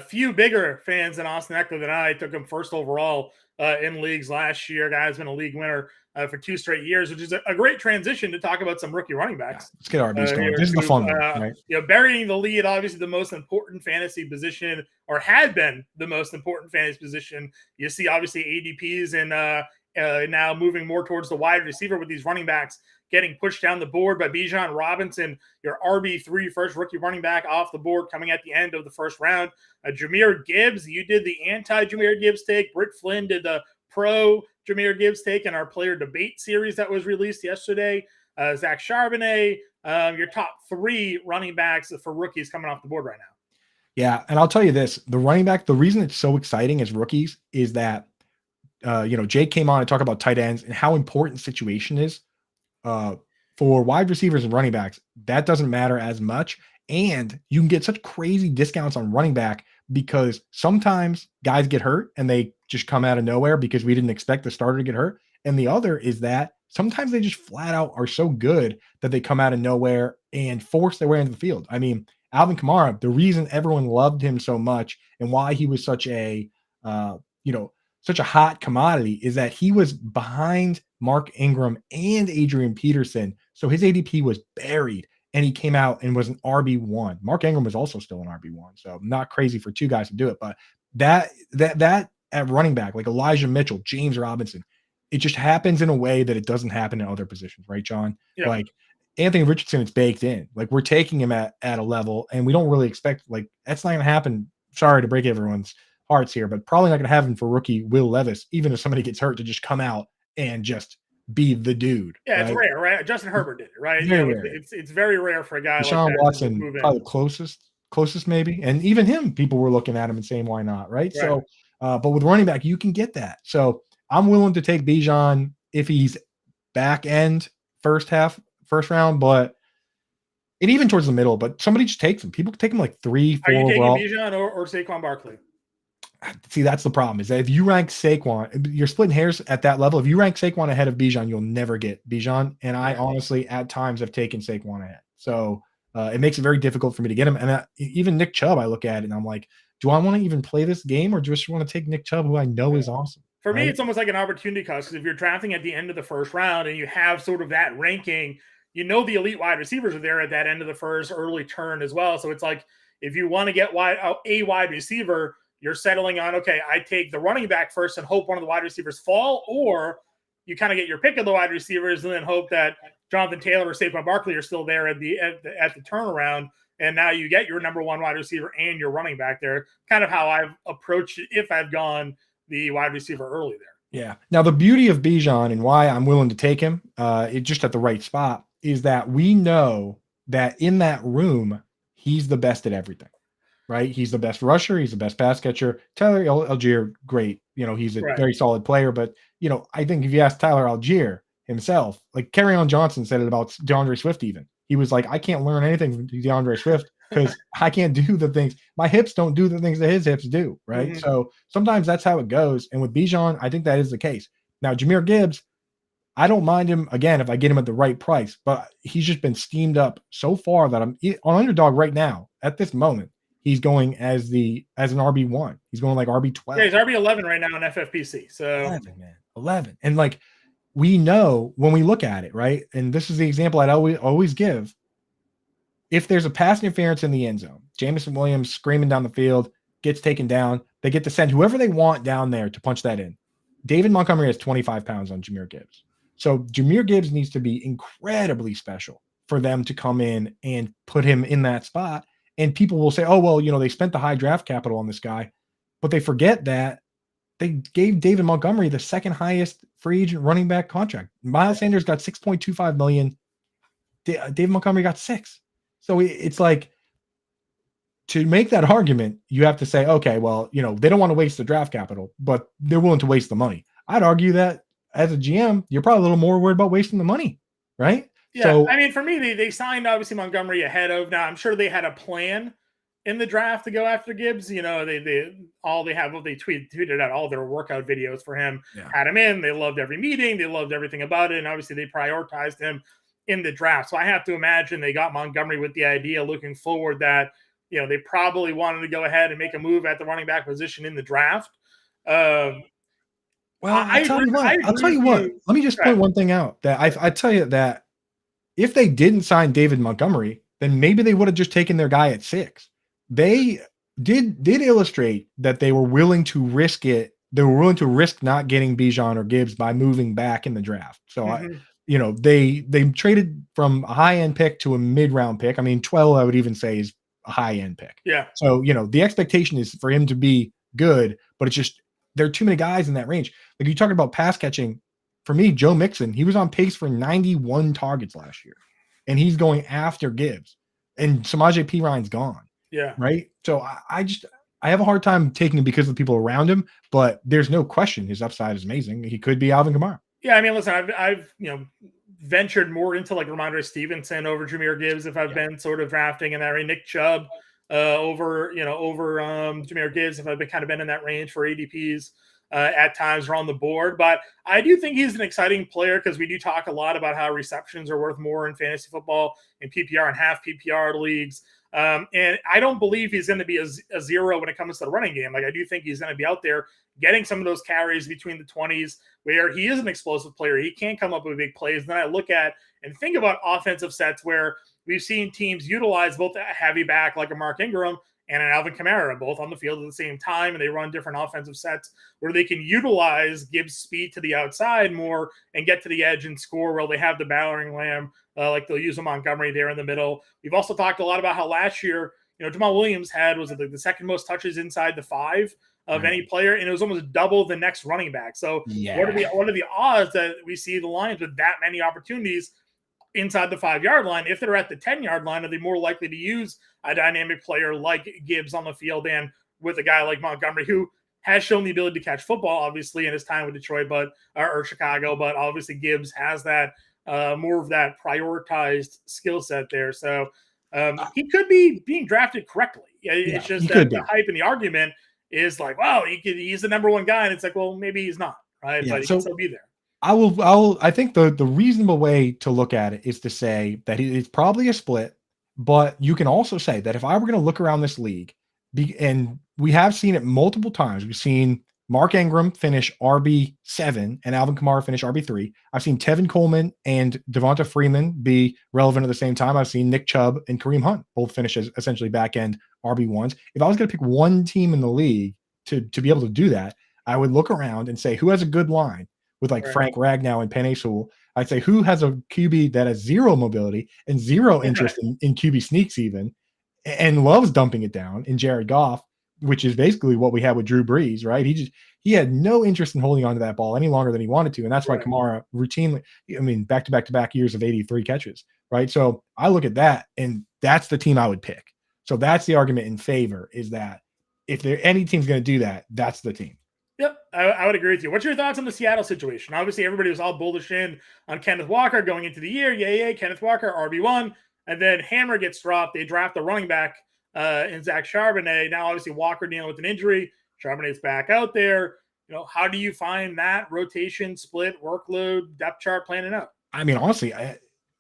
few bigger fans than Austin Eckler than I. Took him first overall in leagues last year. Guy's been a league winner for 2 straight years, which is a great transition to talk about some rookie running backs.
Yeah, let's get RBs going. This is the fun one, right?
Burying the lead, obviously the most important fantasy position, or had been the most important fantasy position. You see, obviously ADPs and now moving more towards the wide receiver with these running backs getting pushed down the board by Bijan Robinson, your RB3 first rookie running back off the board coming at the end of the first round. Jahmyr Gibbs, you did the anti-Jahmyr Gibbs take. Britt Flynn did the pro-Jahmyr Gibbs take in our player debate series that was released yesterday. Zach Charbonnet, your top 3 running backs for rookies coming off the board right now.
Yeah, and I'll tell you this, the running back, the reason it's so exciting as rookies is that, Jake came on to talk about tight ends and how important situation is. For wide receivers and running backs, that doesn't matter as much. And you can get such crazy discounts on running back because sometimes guys get hurt and they just come out of nowhere because we didn't expect the starter to get hurt. And the other is that sometimes they just flat out are so good that they come out of nowhere and force their way into the field. I mean, Alvin Kamara, the reason everyone loved him so much and why he was such a, such a hot commodity is that he was behind Mark Ingram and Adrian Peterson. So his ADP was buried and he came out and was an RB1. Mark Ingram was also still an RB1. So not crazy for 2 guys to do it, but that at running back, like Elijah Mitchell, James Robinson, it just happens in a way that it doesn't happen in other positions, right, John? Yeah. Like Anthony Richardson, it's baked in. Like we're taking him at a level and we don't really expect, like, that's not going to happen. Sorry to break everyone's hearts here, but probably not going to happen for rookie Will Levis, even if somebody gets hurt, to just come out and just be the dude.
Yeah,
right?
It's rare, right? Justin Herbert did it, right?
Very rare.
It's very rare for a guy
Deshaun
like that.
Watson, probably the closest maybe. And even him, people were looking at him and saying, why not? Right. So, but with running back, you can get that. So I'm willing to take Bijan if he's back end first round, but and even towards the middle, but somebody just takes him. People take him like 3, 4.
Are you taking
overall.
Bijan or Saquon Barkley?
See, that's the problem, is that if you rank Saquon, you're splitting hairs at that level. If you rank Saquon ahead of Bijan, you'll never get Bijan. And I honestly, at times, have taken Saquon ahead. So it makes it very difficult for me to get him. And even Nick Chubb, I look at it and I'm like, do I want to even play this game or just want to take Nick Chubb, who I know is awesome?
For me, it's almost like an opportunity cost, because if you're drafting at the end of the first round and you have sort of that ranking, the elite wide receivers are there at that end of the first, early turn as well. So it's like, if you want to get a wide receiver, you're settling on, okay, I take the running back first and hope one of the wide receivers fall, or you kind of get your pick of the wide receivers and then hope that Jonathan Taylor or Saquon Barkley are still there at the turnaround, and now you get your number 1 wide receiver and your running back there. Kind of how I've approached it if I've gone the wide receiver early there.
Yeah. Now the beauty of Bijan and why I'm willing to take him, it just at the right spot, is that we know that in that room, he's the best at everything. Right? He's the best rusher. He's the best pass catcher. Tyler Algier, great. He's a
Right.
very solid player. But, I think if you ask Tyler Algier himself, like Kerryon Johnson said it about DeAndre Swift even. He was like, I can't learn anything from DeAndre Swift because I can't do the things. My hips don't do the things that his hips do, right?
Mhm.
So sometimes that's how it goes. And with Bijan, I think that is the case. Now, Jahmyr Gibbs, I don't mind him, again, if I get him at the right price. But he's just been steamed up so far that I'm on Underdog right now at this moment. He's going as an RB1. He's going like RB12.
Yeah, he's RB11 right now in FFPC. So
11, man. 11. And like we know when we look at it, right? And this is the example I'd always give. If there's a pass interference in the end zone, Jameson Williams screaming down the field, gets taken down, they get to send whoever they want down there to punch that in. David Montgomery has 25 pounds on Jahmyr Gibbs. So Jahmyr Gibbs needs to be incredibly special for them to come in and put him in that spot. And people will say, oh, well, they spent the high draft capital on this guy, but they forget that they gave David Montgomery the second highest free agent running back contract. Miles Sanders got $6.25 million. David Montgomery got $6 million. So it's like, to make that argument, you have to say, okay, well, they don't want to waste the draft capital, but they're willing to waste the money. I'd argue that as a GM, you're probably a little more worried about wasting the money, right?
yeah,
So,
I mean, for me, they signed obviously Montgomery ahead of. Now, I'm sure they had a plan in the draft to go after Gibbs. They tweeted out all their workout videos for him, had him in. They loved every meeting, they loved everything about it, and obviously they prioritized him in the draft. So I have to imagine they got Montgomery with the idea looking forward that they probably wanted to go ahead and make a move at the running back position in the draft.
I'll tell you what. Let me just point one thing out that I tell you that if they didn't sign David Montgomery, then maybe they would have just taken their guy at 6. They did illustrate that they were willing to risk it. They were willing to risk not getting Bijan or Gibbs by moving back in the draft. So they traded from a high end pick to a mid round pick. I mean, 12, I would even say, is a high end pick.
Yeah.
So the expectation is for him to be good, but it's just there are too many guys in that range. Like you talking about pass catching. For me, Joe Mixon, he was on pace for 91 targets last year, and he's going after Gibbs, and Samaje Perine's gone.
Yeah.
Right. So I have a hard time taking him because of the people around him, but there's no question his upside is amazing. He could be Alvin Kamara.
Yeah. I mean, listen, I've ventured more into like Ramondre Stevenson over Jahmyr Gibbs if I've been sort of drafting in that range. Nick Chubb over Jahmyr Gibbs if I've been in that range for ADPs. At times are on the board, but I do think he's an exciting player because we do talk a lot about how receptions are worth more in fantasy football in PPR and half PPR leagues. And I don't believe he's going to be a zero when it comes to the running game. Like I do think he's going to be out there getting some of those carries between the 20s where he is an explosive player. He can come up with big plays. Then I look at and think about offensive sets where we've seen teams utilize both a heavy back like a Mark Ingram and an Alvin Kamara, both on the field at the same time, and they run different offensive sets where they can utilize Gibbs' speed to the outside more and get to the edge and score while they have the battering ram, like they'll use a Montgomery there in the middle. We've also talked a lot about how last year, Jamal Williams had, the second most touches inside the 5 of any player, and it was almost double the next running back. So what are the odds that we see the Lions with that many opportunities inside the 5-yard line? If they're at the 10-yard line, are they more likely to use a dynamic player like Gibbs on the field and with a guy like Montgomery, who has shown the ability to catch football, obviously, in his time with Detroit, or Chicago, but obviously Gibbs has that more of that prioritized skill set there. So he could be being drafted correctly. It's just that the hype and the argument is like, wow, he's the number one guy, and it's like, well, maybe he's not, right? But he can still be there.
I think the reasonable way to look at it is to say that it's probably a split, but you can also say that if I were going to look around this league, and we have seen it multiple times, we've seen Mark Ingram finish RB7 and Alvin Kamara finish RB3. I've seen Tevin Coleman and Devonta Freeman be relevant at the same time. I've seen Nick Chubb and Kareem Hunt both finish as essentially back-end RB1s. If I was going to pick one team in the league to be able to do that, I would look around and say, who has a good line? With like Frank Ragnow and Penei Sewell, I'd say who has a QB that has zero mobility and zero interest in QB sneaks even, and loves dumping it down in Jared Goff. which is basically what we had with Drew Brees, right? He had no interest in holding on to that ball any longer than he wanted to. And that's why Kamara routinely, back-to-back years of 83 catches, right? So I look at that, and that's the team I would pick. So that's the argument in favor, is that if any team's going to do that, that's the team.
Yep, I would agree with you. What's your thoughts on the Seattle situation? Obviously, everybody was all bullish on Kenneth Walker going into the year. Yeah, Kenneth Walker, RB1. And then Hammer gets dropped. They draft the running back in Zach Charbonnet. Now, obviously, Walker dealing with an injury. Charbonnet's back out there. How do you find that rotation, split, workload, depth chart planning out?
I mean, honestly,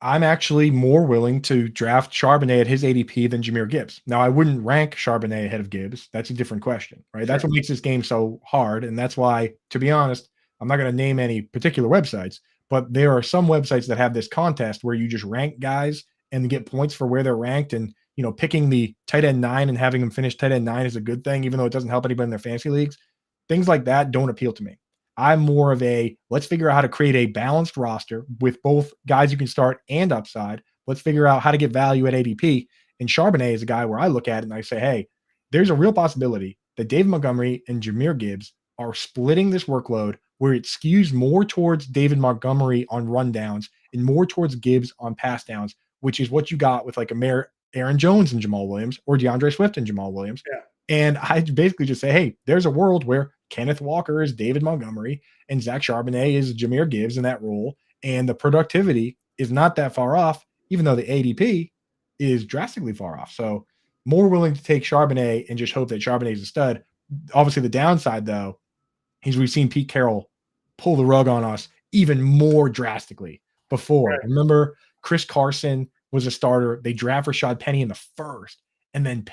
I'm actually more willing to draft Charbonnet at his ADP than Jahmyr Gibbs. Now, I wouldn't rank Charbonnet ahead of Gibbs. That's a different question, right? Sure. That's what makes this game so hard. And that's why, to be honest, I'm not going to name any particular websites, but there are some websites that have this contest where you just rank guys and get points for where they're ranked. And, picking the tight end 9 and having them finish tight end 9 is a good thing, even though it doesn't help anybody in their fantasy leagues. Things like that don't appeal to me. I'm more of let's figure out how to create a balanced roster with both guys you can start and upside. Let's figure out how to get value at ADP. And Charbonnet is a guy where I look at it and I say, hey, there's a real possibility that David Montgomery and Jahmyr Gibbs are splitting this workload where it skews more towards David Montgomery on rundowns and more towards Gibbs on pass downs, which is what you got with like Aaron Jones and Jamal Williams, or DeAndre Swift and Jamal Williams.
Yeah.
And I basically just say, hey, there's a world where Kenneth Walker is David Montgomery and Zach Charbonnet is Jahmyr Gibbs in that role. And the productivity is not that far off, even though the ADP is drastically far off. So more willing to take Charbonnet and just hope that Charbonnet is a stud. Obviously, the downside, though, is we've seen Pete Carroll pull the rug on us even more drastically before. Right. Remember, Chris Carson was a starter. They draft Rashad Penny in the first. And then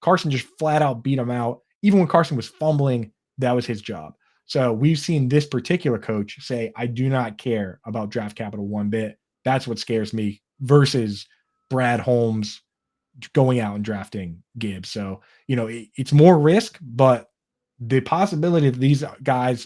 Carson just flat out beat him out. Even when Carson was fumbling, that was his job. So we've seen this particular coach say, I do not care about draft capital one bit. That's what scares me versus Brad Holmes going out and drafting Gibbs. So, it's more risk, but the possibility that these guys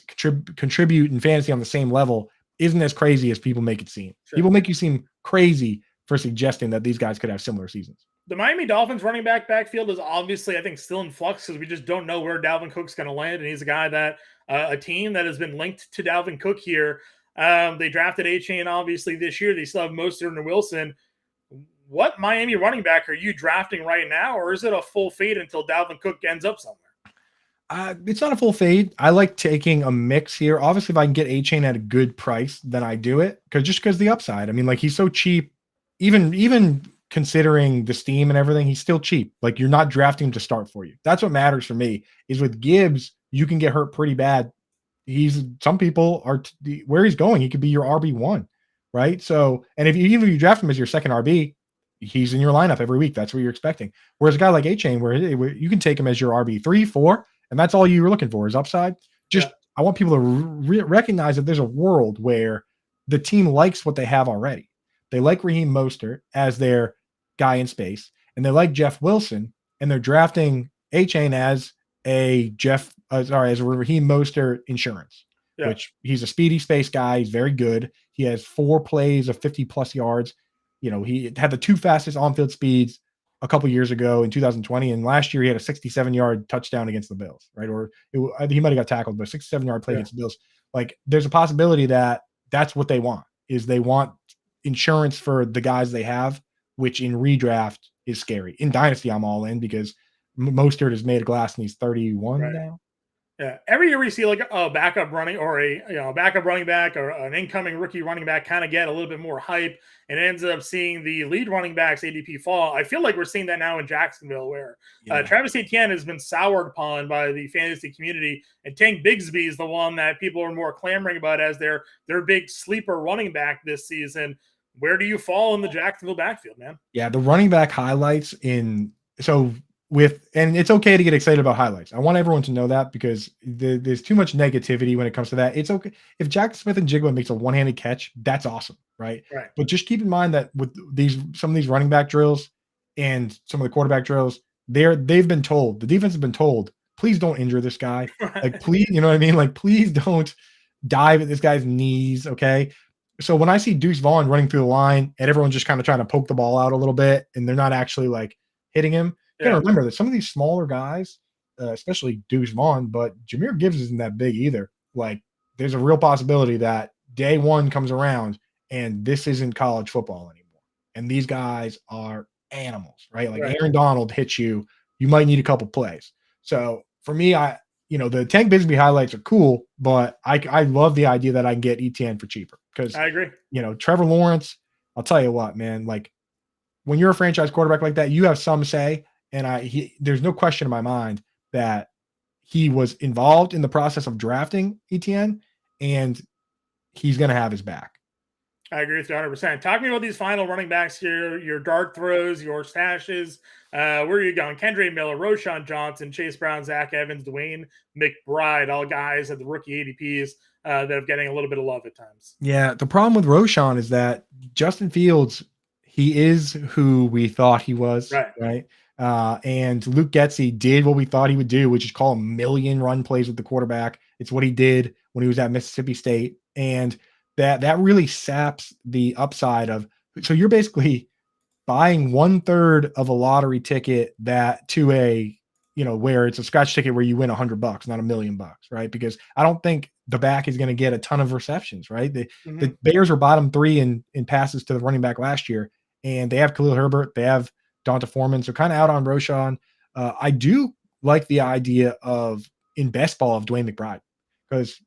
contribute in fantasy on the same level isn't as crazy as people make it seem. Sure. People make you seem crazy for suggesting that these guys could have similar seasons.
The Miami Dolphins running backfield is obviously, I think, still in flux because we just don't know where Dalvin Cook's going to land. And he's a guy that a team that has been linked to Dalvin Cook here. They drafted A-Chain, obviously, this year. They still have Mostert and Wilson. What Miami running back are you drafting right now, or is it a full fade until Dalvin Cook ends up somewhere?
It's not a full fade. I like taking a mix here. Obviously, if I can get A-Chain at a good price, then I do it. Because the upside. I mean, like, he's so cheap. Even considering the steam and everything, he's still cheap. Like, you're not drafting him to start for you. That's what matters for me. Is with Gibbs, you can get hurt pretty bad. Some people are where he's going. He could be your RB1, right? So, and even if you draft him as your second RB, he's in your lineup every week. That's what you're expecting. Whereas a guy like A-Chain, where you can take him as your RB3, 4, and that's all you were looking for is upside. I want people to recognize that there's a world where the team likes what they have already. They like Raheem Mostert as their guy in space, and they like Jeff Wilson, and they're drafting A-Chain as as a Raheem Mostert insurance, which he's a speedy space guy. He's very good. He has 4 plays of 50-plus yards. He had the 2 fastest on-field speeds a couple years ago in 2020, and last year he had a 67-yard touchdown against the Bills, right? He might have got tackled, but a 67-yard play against the Bills. Like, there's a possibility that that's what they want, is they want insurance for the guys they have, which in redraft is scary. In Dynasty, I'm all in because Mostert is made of glass and he's 31 now.
Yeah. Every year we see like a backup running or a backup running back or an incoming rookie running back kind of get a little bit more hype, and it ends up seeing the lead running backs ADP fall. I feel like we're seeing that now in Jacksonville, where Travis Etienne has been soured upon by the fantasy community, and Tank Bigsby is the one that people are more clamoring about as their big sleeper running back this season. Where do you fall in the Jacksonville backfield, man? Yeah,
the running back highlights and it's okay to get excited about highlights. I want everyone to know that because there's too much negativity when it comes to that. It's okay if Jack Smith-Njigba makes a one-handed catch, that's awesome, right? But just keep in mind that with some of these running back drills and some of the quarterback drills, they've been told, the defense has been told, please don't injure this guy. Like, please, you know what I mean? Like, please don't dive at this guy's knees, okay? So when I see Deuce Vaughn running through the line and everyone's just kind of trying to poke the ball out a little bit and they're not actually like hitting him, you got to remember that some of these smaller guys, especially Deuce Vaughn, but Jahmyr Gibbs isn't that big either. Like, there's a real possibility that day one comes around and this isn't college football anymore. And these guys are animals, right? Like Aaron Donald hits you, you might need a couple plays. So for me, the Tank Bigsby highlights are cool, but I love the idea that I can get ETN for cheaper because
I agree.
Trevor Lawrence, I'll tell you what, man, like when you're a franchise quarterback like that, you have some say. And there's no question in my mind that he was involved in the process of drafting ETN, and he's going to have his back.
I agree with you 100%. Talk to me about these final running backs here, your dart throws, your stashes. Where are you going? Kendre Miller, Roschon Johnson, Chase Brown, Zach Evans, Dwayne McBride, all guys at the rookie ADPs that are getting a little bit of love at times.
Yeah, the problem with Roschon is that Justin Fields, he is who we thought he was, right? And Luke Getsy did what we thought he would do, which is call a million run plays with the quarterback. It's what he did when he was at Mississippi State. And that really saps the upside of, so you're basically buying 1/3 of a lottery ticket that to a, where it's a scratch ticket where you win $100, not $1 million, right? Because I don't think the back is going to get a ton of receptions, right? The Bears are bottom 3 in passes to the running back last year, and they have Khalil Herbert, they have Donta Foreman, so kind of out on Roschon. I do like the idea of in best ball of Dwayne McBride because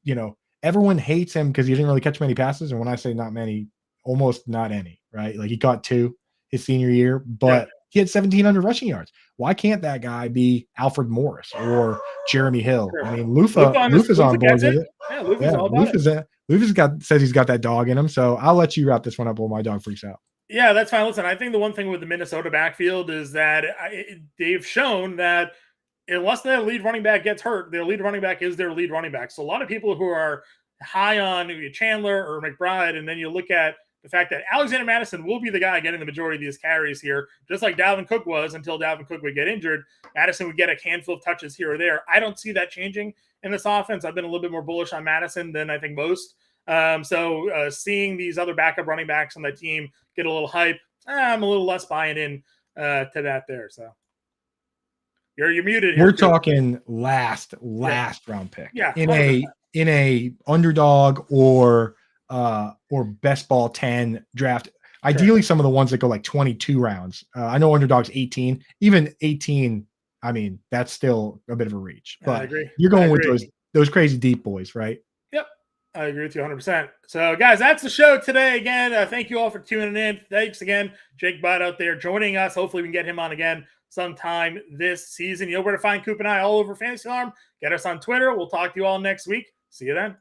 everyone hates him because he didn't really catch many passes, and when I say not many, almost not any, right? Like he caught 2 his senior year, but he had 1,700 rushing yards. Why can't that guy be Alfred Morris or Jeremy Hill? Sure. I mean, Lufa's on board with it.
Yeah, Lufa's all about it.
Lufa's says he's got that dog in him, so I'll let you wrap this one up while my dog freaks out.
Yeah, that's fine. Listen, I think the one thing with the Minnesota backfield is that they've shown that unless their lead running back gets hurt, their lead running back is their lead running back. So a lot of people who are high on Chandler or McBride, and then you look at the fact that Alexander Mattison will be the guy getting the majority of these carries here, just like Dalvin Cook was until Dalvin Cook would get injured. Mattison would get a handful of touches here or there. I don't see that changing in this offense. I've been a little bit more bullish on Mattison than I think most. So seeing these other backup running backs on that team get a little hype, I'm a little less buying in to that there. So you're muted.
We're talking last round pick.
Yeah,
in a underdog or best ball 10 draft. Ideally, some of the ones that go like 22 rounds. I know underdog's 18, even 18. I mean, that's still a bit of a reach, but you're going with those crazy deep boys, right?
Yep. I agree with you 100%. So guys, that's the show today. Again, thank you all for tuning in. Thanks again, Jake Butt out there joining us. Hopefully we can get him on again sometime this season. You know where to find Coop and I all over Fantasy Alarm. Get us on Twitter. We'll talk to you all next week. See you then.